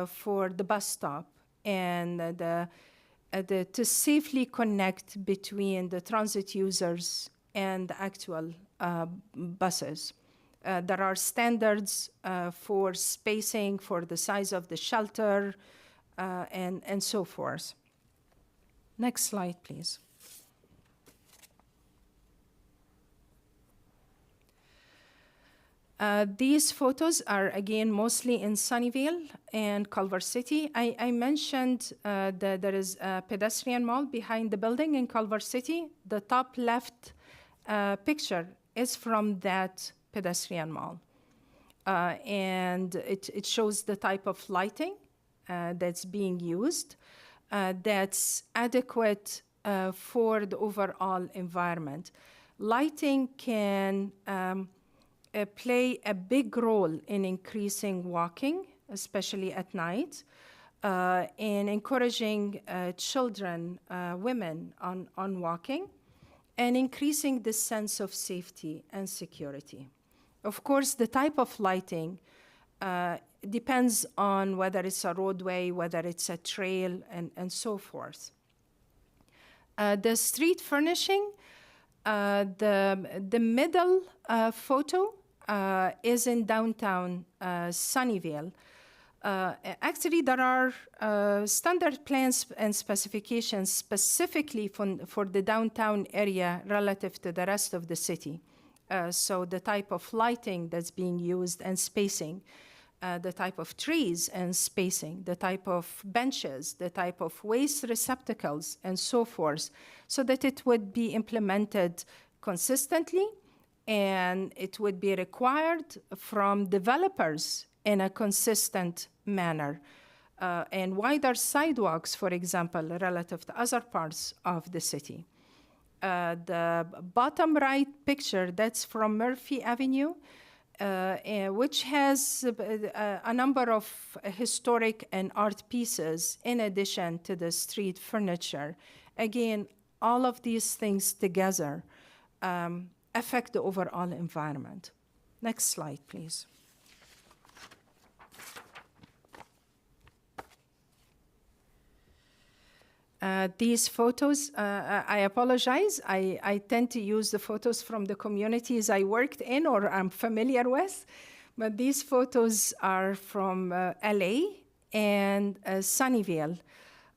for the bus stop and to safely connect between the transit users and the actual buses. There are standards for spacing, for the size of the shelter, and so forth. Next slide, please. These photos are, again, mostly in Sunnyvale and Culver City. I mentioned that there is a pedestrian mall behind the building in Culver City. The top left picture is from that pedestrian mall. And it shows the type of lighting that's being used that's adequate for the overall environment. Lighting can play a big role in increasing walking, especially at night, and encouraging children, women on walking, and increasing the sense of safety and security. Of course, the type of lighting depends on whether it's a roadway, whether it's a trail, and so forth. The street furnishing, the middle photo is in downtown Sunnyvale. Actually, there are standard plans and specifications specifically for the downtown area relative to the rest of the city. So the type of lighting that's being used and spacing, the type of trees and spacing, the type of benches, the type of waste receptacles, and so forth, so that it would be implemented consistently and it would be required from developers in a consistent manner. And wider sidewalks, for example, relative to other parts of the city. The bottom right picture, that's from Murphy Avenue, which has a number of historic and art pieces in addition to the street furniture. Again, all of these things together affect the overall environment. Next slide, please. These photos, I apologize, I tend to use the photos from the communities I worked in or I'm familiar with, but these photos are from LA and Sunnyvale.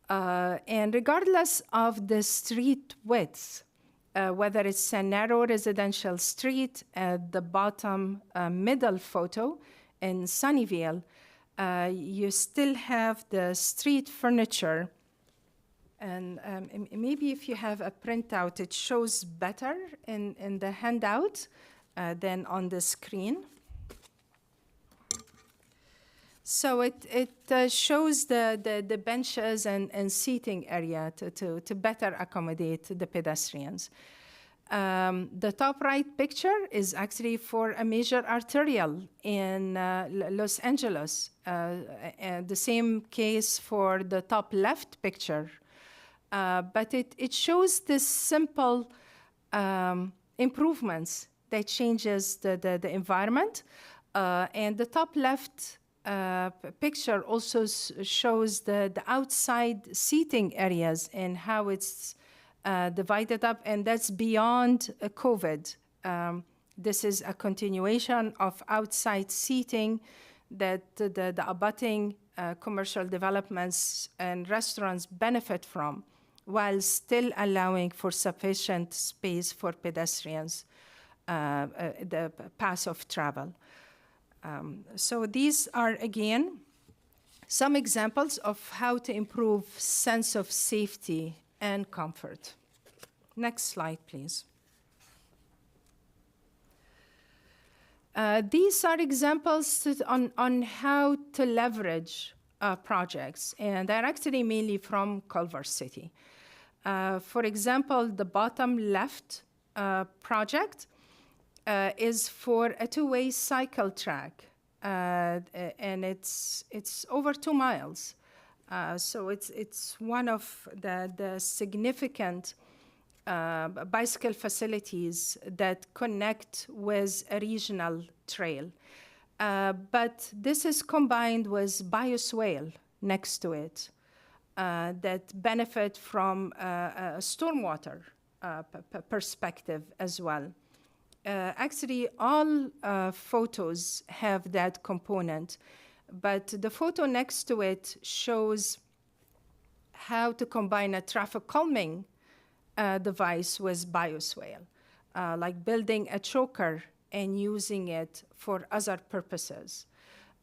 And regardless of the street width, whether it's a narrow residential street at the bottom middle photo in Sunnyvale, you still have the street furniture. And maybe if you have a printout, it shows better in the handout than on the screen. So it shows the benches and seating area to better accommodate the pedestrians. The top right picture is actually for a major arterial in Los Angeles. And the same case for the top left picture. But it shows this simple improvements that changes the environment. And the top left picture also shows the outside seating areas and how it's divided up, and that's beyond COVID. This is a continuation of outside seating that the abutting commercial developments and restaurants benefit from, while still allowing for sufficient space for pedestrians, the path of travel. So these are, again, some examples of how to improve sense of safety and comfort. Next slide, please. These are examples on how to leverage projects, and they're actually mainly from Culver City. For example, the bottom left project is for a two-way cycle track, and it's over 2 miles. So it's one of the significant bicycle facilities that connect with a regional trail. But this is combined with bioswale next to it that benefit from a stormwater perspective as well. Actually, all photos have that component, but the photo next to it shows how to combine a traffic calming device with bioswale, like building a choker and using it for other purposes.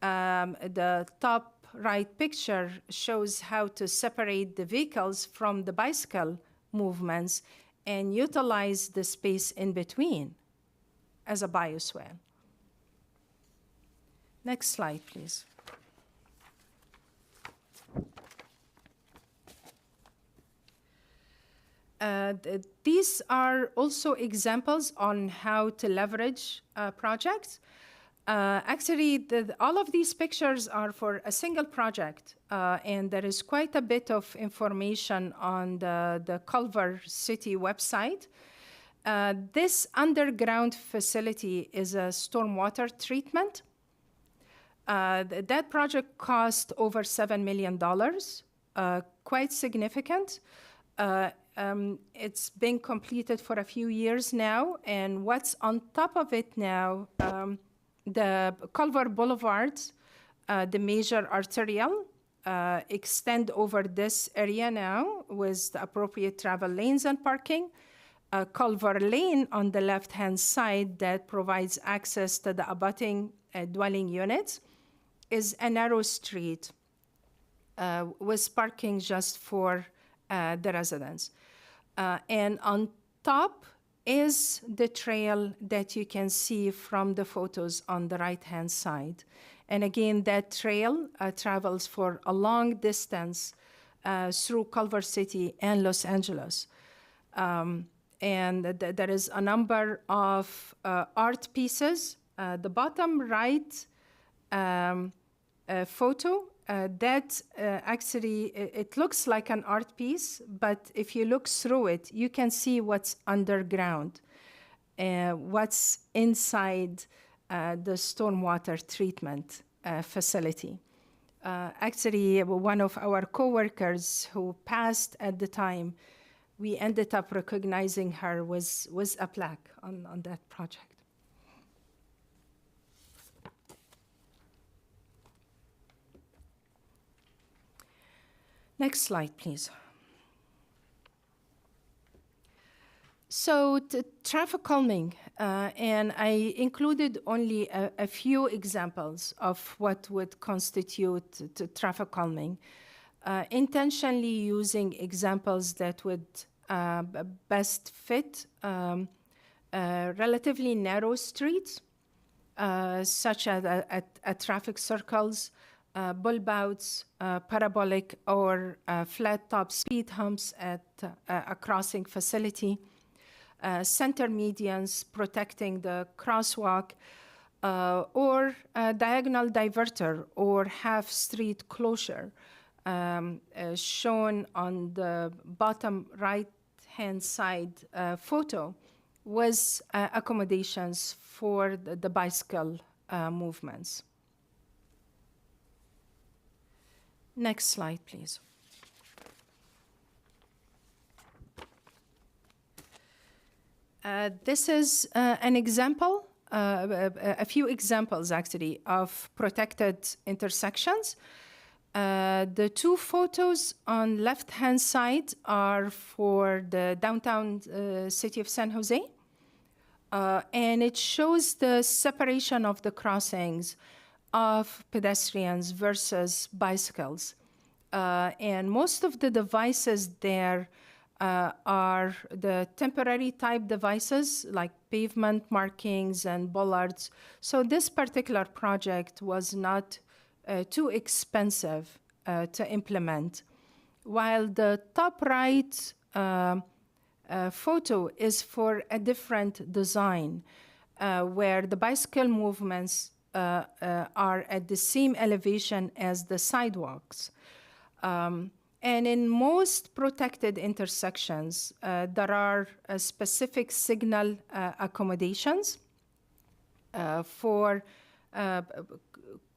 The top right picture shows how to separate the vehicles from the bicycle movements and utilize the space in between as a bioswale. Next slide, please. These are also examples on how to leverage projects. Actually, all of these pictures are for a single project, and there is quite a bit of information on the Culver City website. This underground facility is a stormwater treatment. That project cost over $7 million, quite significant. It's been completed for a few years now, and what's on top of it now, the Culver Boulevard, the major arterial, extend over this area now with the appropriate travel lanes and parking. Culver Lane on the left-hand side that provides access to the abutting dwelling units is a narrow street with parking just for the residents. And on top is the trail that you can see from the photos on the right-hand side. And again, that trail travels for a long distance through Culver City and Los Angeles. And there is a number of art pieces. The bottom right photo, that actually, it looks like an art piece, but if you look through it, you can see what's underground, what's inside the stormwater treatment facility. Actually, one of our coworkers who passed at the time, we ended up recognizing her with a plaque on that project. Next slide, please. So traffic calming, and I included only a few examples of what would constitute traffic calming, intentionally using examples that would best fit relatively narrow streets, such as traffic circles, bulb outs, parabolic or flat-top speed humps at a crossing facility, center medians protecting the crosswalk, or a diagonal diverter or half-street closure, shown on the bottom right-hand side photo, was accommodations for the bicycle movements. Next slide, please. This is an example, a few examples actually, of protected intersections. The two photos on left-hand side are for the downtown city of San Jose. And it shows the separation of the crossings of pedestrians versus bicycles. And most of the devices there are the temporary type devices like pavement markings and bollards. So this particular project was not too expensive to implement. While the top right photo is for a different design, where the bicycle movements are at the same elevation as the sidewalks. And in most protected intersections, there are specific signal accommodations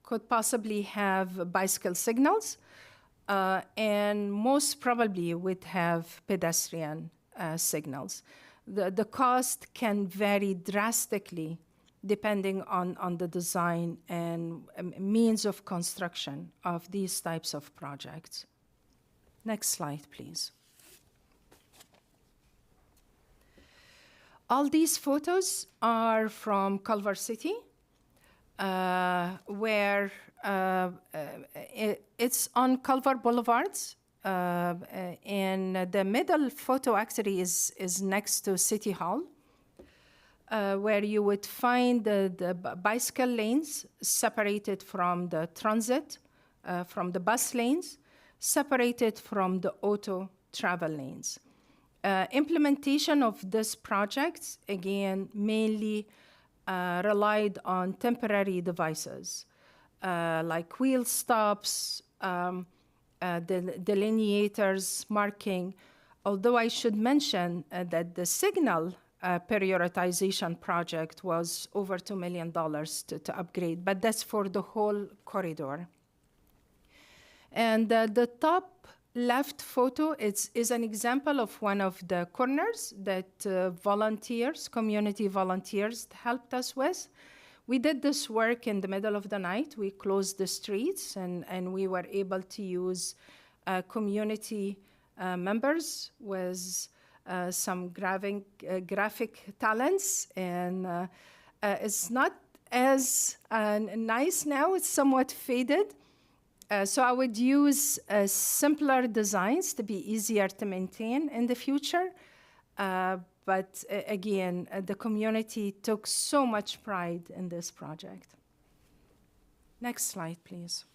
could possibly have bicycle signals, and most probably would have pedestrian signals. The cost can vary drastically depending on the design and means of construction of these types of projects. Next slide, please. All these photos are from Culver City, where it's on Culver Boulevards. And the middle photo actually is next to City Hall, where you would find the bicycle lanes separated from the transit, from the bus lanes, separated from the auto travel lanes. Implementation of this project, again, mainly relied on temporary devices, like wheel stops, the delineators, marking, although I should mention that the signal prioritization project was over $2 million to upgrade, but that's for the whole corridor. And the top left photo is an example of one of the corners that community volunteers helped us with. We did this work in the middle of the night. We closed the streets, and we were able to use community members with some graphic talents. And it's not as nice now. It's somewhat faded. So I would use simpler designs to be easier to maintain in the future. But again, the community took so much pride in this project. Next slide, please.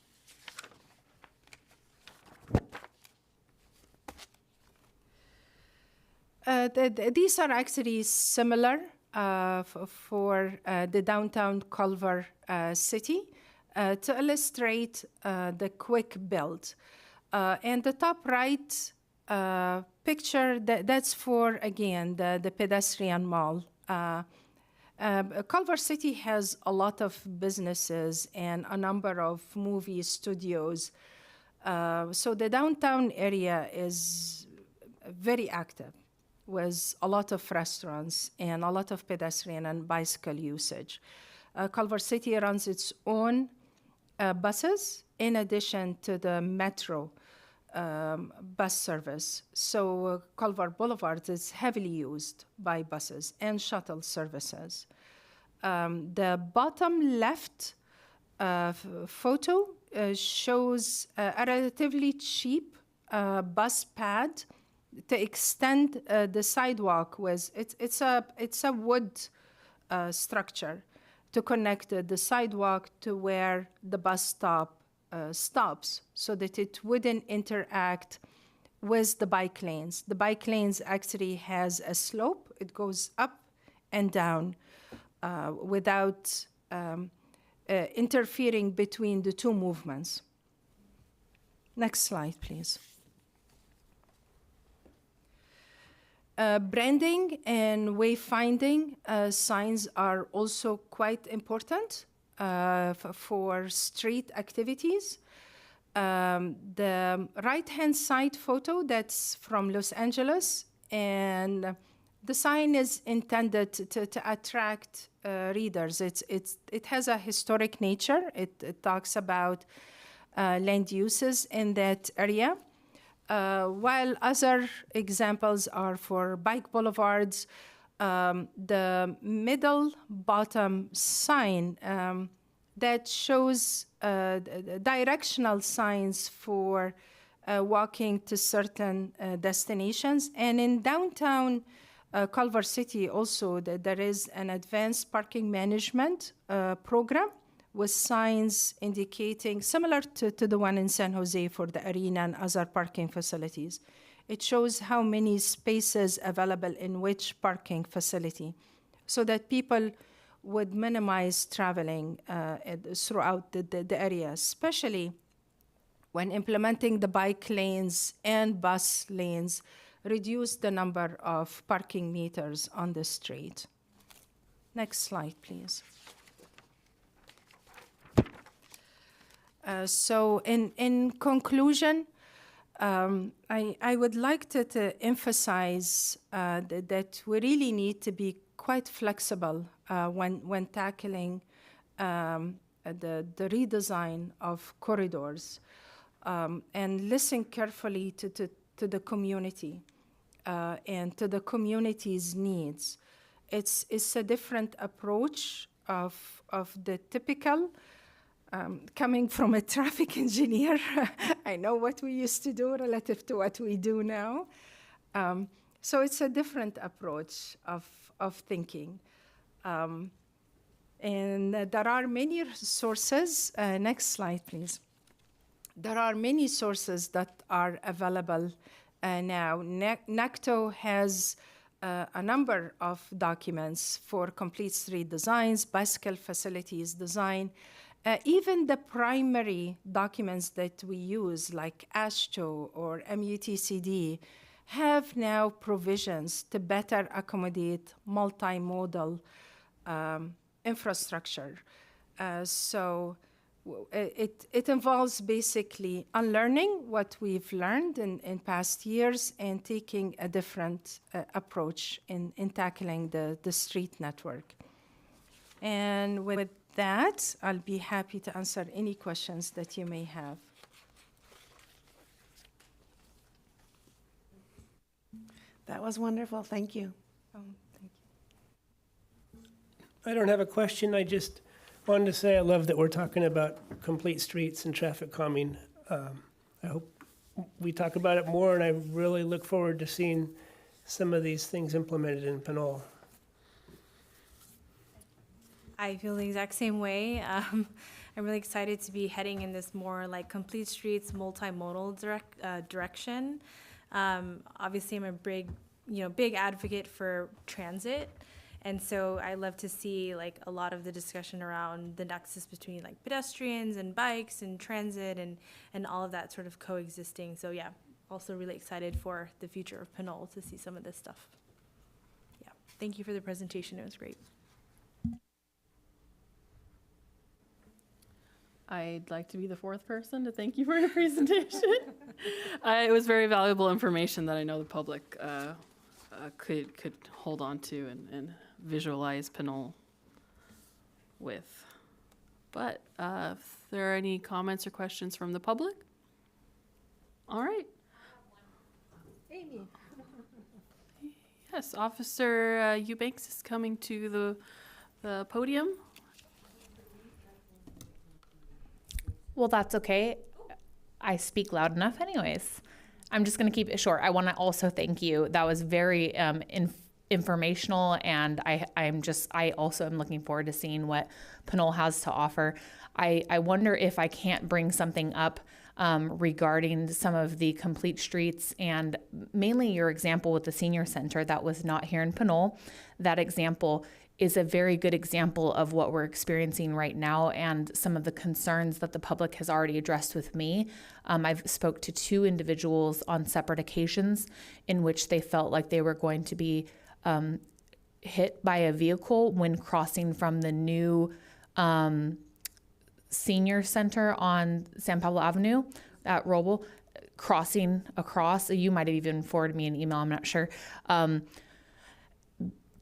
These are actually similar for the downtown Culver City. To illustrate the quick build. And the top right picture, that's for, again, the pedestrian mall. Culver City has a lot of businesses and a number of movie studios. So the downtown area is very active with a lot of restaurants and a lot of pedestrian and bicycle usage. Culver City runs its own buses in addition to the metro bus service. So Culver Boulevard is heavily used by buses and shuttle services. The bottom left photo shows a relatively cheap bus pad to extend the sidewalk with. It's a wood structure to connect the sidewalk to where the bus stop stops, so that it wouldn't interact with the bike lanes. The bike lanes actually has a slope. It goes up and down without interfering between the two movements. Next slide, please. Branding and wayfinding signs are also quite important for street activities. The right-hand side photo, that's from Los Angeles, and the sign is intended to attract readers. It has a historic nature. It talks about land uses in that area. While other examples are for bike boulevards, the middle bottom sign that shows directional signs for walking to certain destinations. And in downtown Culver City also, there is an advanced parking management program with signs indicating, similar to the one in San Jose for the arena and other parking facilities. It shows how many spaces available in which parking facility, so that people would minimize traveling throughout the area, especially when implementing the bike lanes and bus lanes, reduce the number of parking meters on the street. Next slide, please. So in conclusion, I would like to emphasize that we really need to be quite flexible when tackling the redesign of corridors, and listen carefully to the community and to the community's needs. It's a different approach of the typical. Coming from a traffic engineer, I know what we used to do relative to what we do now. So it's a different approach of thinking. And there are many sources. Next slide, please. There are many sources that are available now. NACTO has a number of documents for complete street designs, bicycle facilities design. Even the primary documents that we use, like ASHTO or MUTCD, have now provisions to better accommodate multimodal infrastructure. So it involves basically unlearning what we've learned in past years and taking a different approach in tackling the street network. And with that, I'll be happy to answer any questions that you may have. That was wonderful. Thank you. Thank you. I don't have a question. I just wanted to say I love that we're talking about complete streets and traffic calming. I hope we talk about it more, and I really look forward to seeing some of these things implemented in Pinole. I feel the exact same way. I'm really excited to be heading in this more like complete streets, multimodal direction. Obviously, I'm a big advocate for transit, and so I love to see like a lot of the discussion around the nexus between like pedestrians and bikes and transit and all of that sort of coexisting. So yeah, also really excited for the future of Pinole to see some of this stuff. Yeah, thank you for the presentation. It was great. I'd like to be the fourth person to thank you for your presentation. It was very valuable information that I know the public could hold on to and visualize Pinole with. But if there are any comments or questions from the public? All right. Amy. Yes, Officer Eubanks is coming to the podium. Well, that's okay. I speak loud enough anyways. I'm just going to keep it short. I want to also thank you. That was very informational, and I also am looking forward to seeing what Pinole has to offer. I wonder if I can't bring something up regarding some of the complete streets, and mainly your example with the senior center that was not here in Pinole. That example is a very good example of what we're experiencing right now and some of the concerns that the public has already addressed with me. I've spoke to 2 individuals on separate occasions in which they felt like they were going to be hit by a vehicle when crossing from the new senior center on San Pablo Avenue at Roble, crossing across. You might have even forwarded me an email, I'm not sure.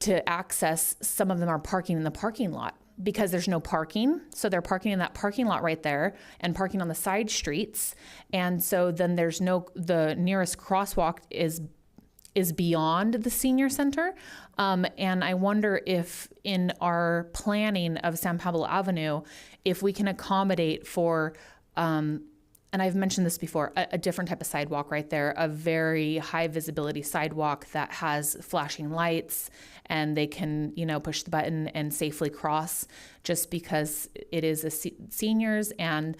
To access, some of them are parking in the parking lot because there's no parking. So they're parking in that parking lot right there and parking on the side streets. And so then the nearest crosswalk is beyond the senior center. And I wonder if in our planning of San Pablo Avenue, if we can accommodate for and I've mentioned this before, a different type of sidewalk right there, a very high visibility sidewalk that has flashing lights and they can, push the button and safely cross, just because it is seniors and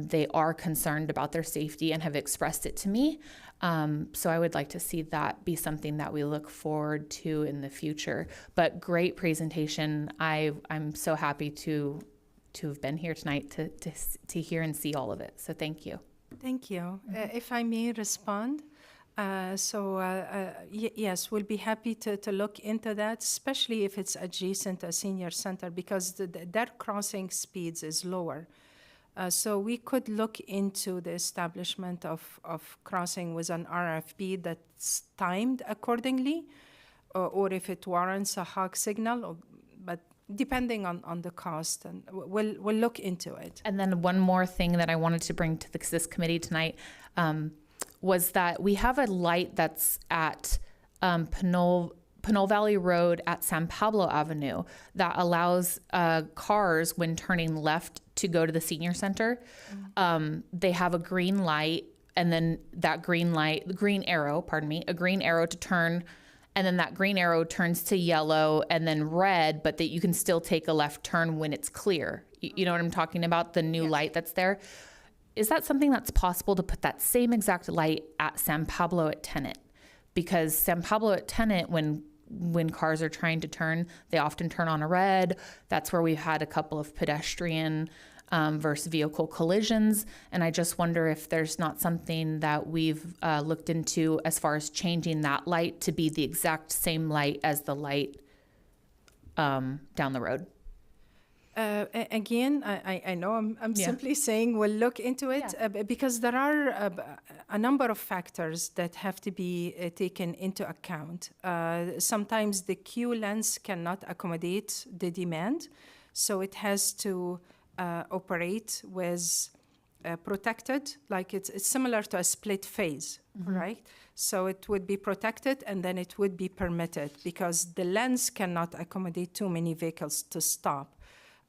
they are concerned about their safety and have expressed it to me. So I would like to see that be something that we look forward to in the future. But great presentation. I'm so happy to have been here tonight to hear and see all of it. So thank you. Thank you. If I may respond, yes, we'll be happy to look into that, especially if it's adjacent to a senior center, because their crossing speeds is lower. So we could look into the establishment of crossing with an RFP that's timed accordingly, or if it warrants a hog signal, but depending on the cost, and we'll look into it. And then one more thing that I wanted to bring to this committee tonight was that we have a light that's at Pinole Valley Road at San Pablo Avenue that allows cars, when turning left, to go to the senior center. They have a green light, and then that green arrow to turn, and then that green arrow turns to yellow and then red, but that you can still take a left turn when it's clear. You know what I'm talking about? The new light that's there. Is that something that's possible to put that same exact light at San Pablo at Tenet? Because San Pablo at Tenet, when cars are trying to turn, they often turn on a red. That's where we've had a couple of pedestrian versus vehicle collisions. And I just wonder if there's not something that we've looked into as far as changing that light to be the exact same light as the light down the road. Again, I know I'm simply saying we'll look into it, because there are a number of factors that have to be taken into account. Sometimes the queue length cannot accommodate the demand, so it has to operate with protected, like it's similar to a split phase, right? So it would be protected and then it would be permitted, because the lens cannot accommodate too many vehicles to stop.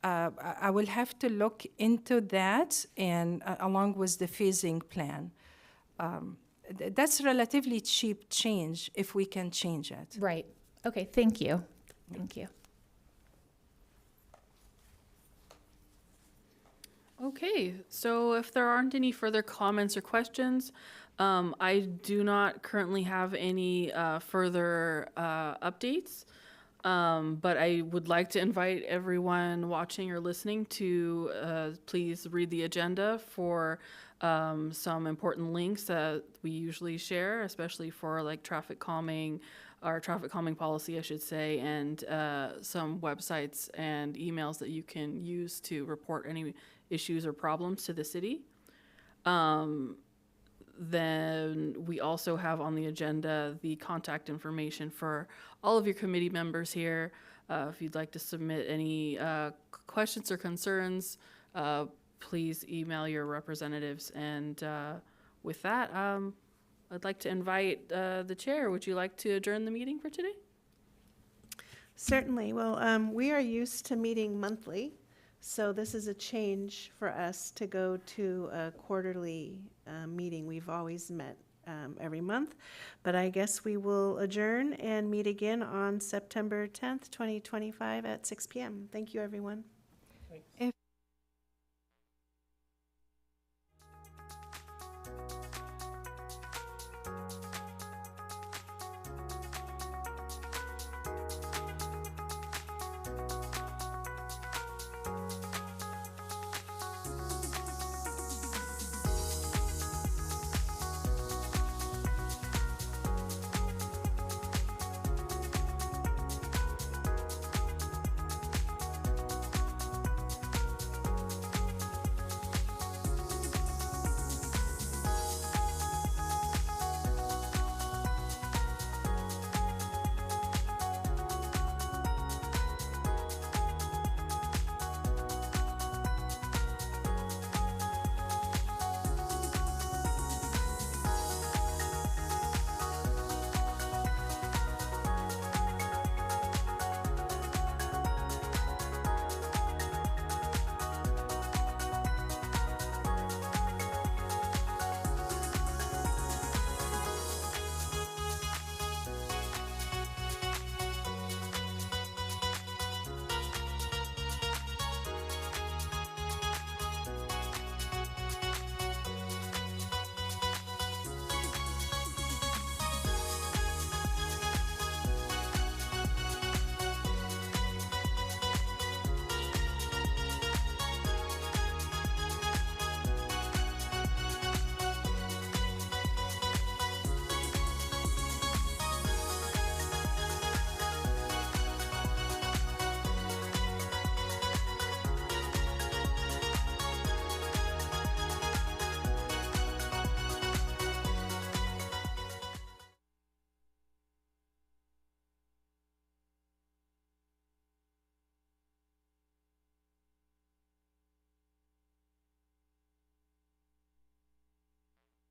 I will have to look into that, and along with the phasing plan. That's relatively cheap change if we can change it. Right. Okay. Thank you. Thank you. Okay, so if there aren't any further comments or questions, I do not currently have any further updates. But I would like to invite everyone watching or listening to please read the agenda for some important links that we usually share, especially for like traffic calming policy, I should say, and some websites and emails that you can use to report any issues or problems to the city. Then we also have on the agenda the contact information for all of your committee members here. If you'd like to submit any questions or concerns, please email your representatives. And with that, I'd like to invite the chair. Would you like to adjourn the meeting for today? Certainly. Well, we are used to meeting monthly, so this is a change for us to go to a quarterly meeting. We've always met every month, but I guess we will adjourn and meet again on September 10th, 2025 at 6 p.m. Thank you, everyone. If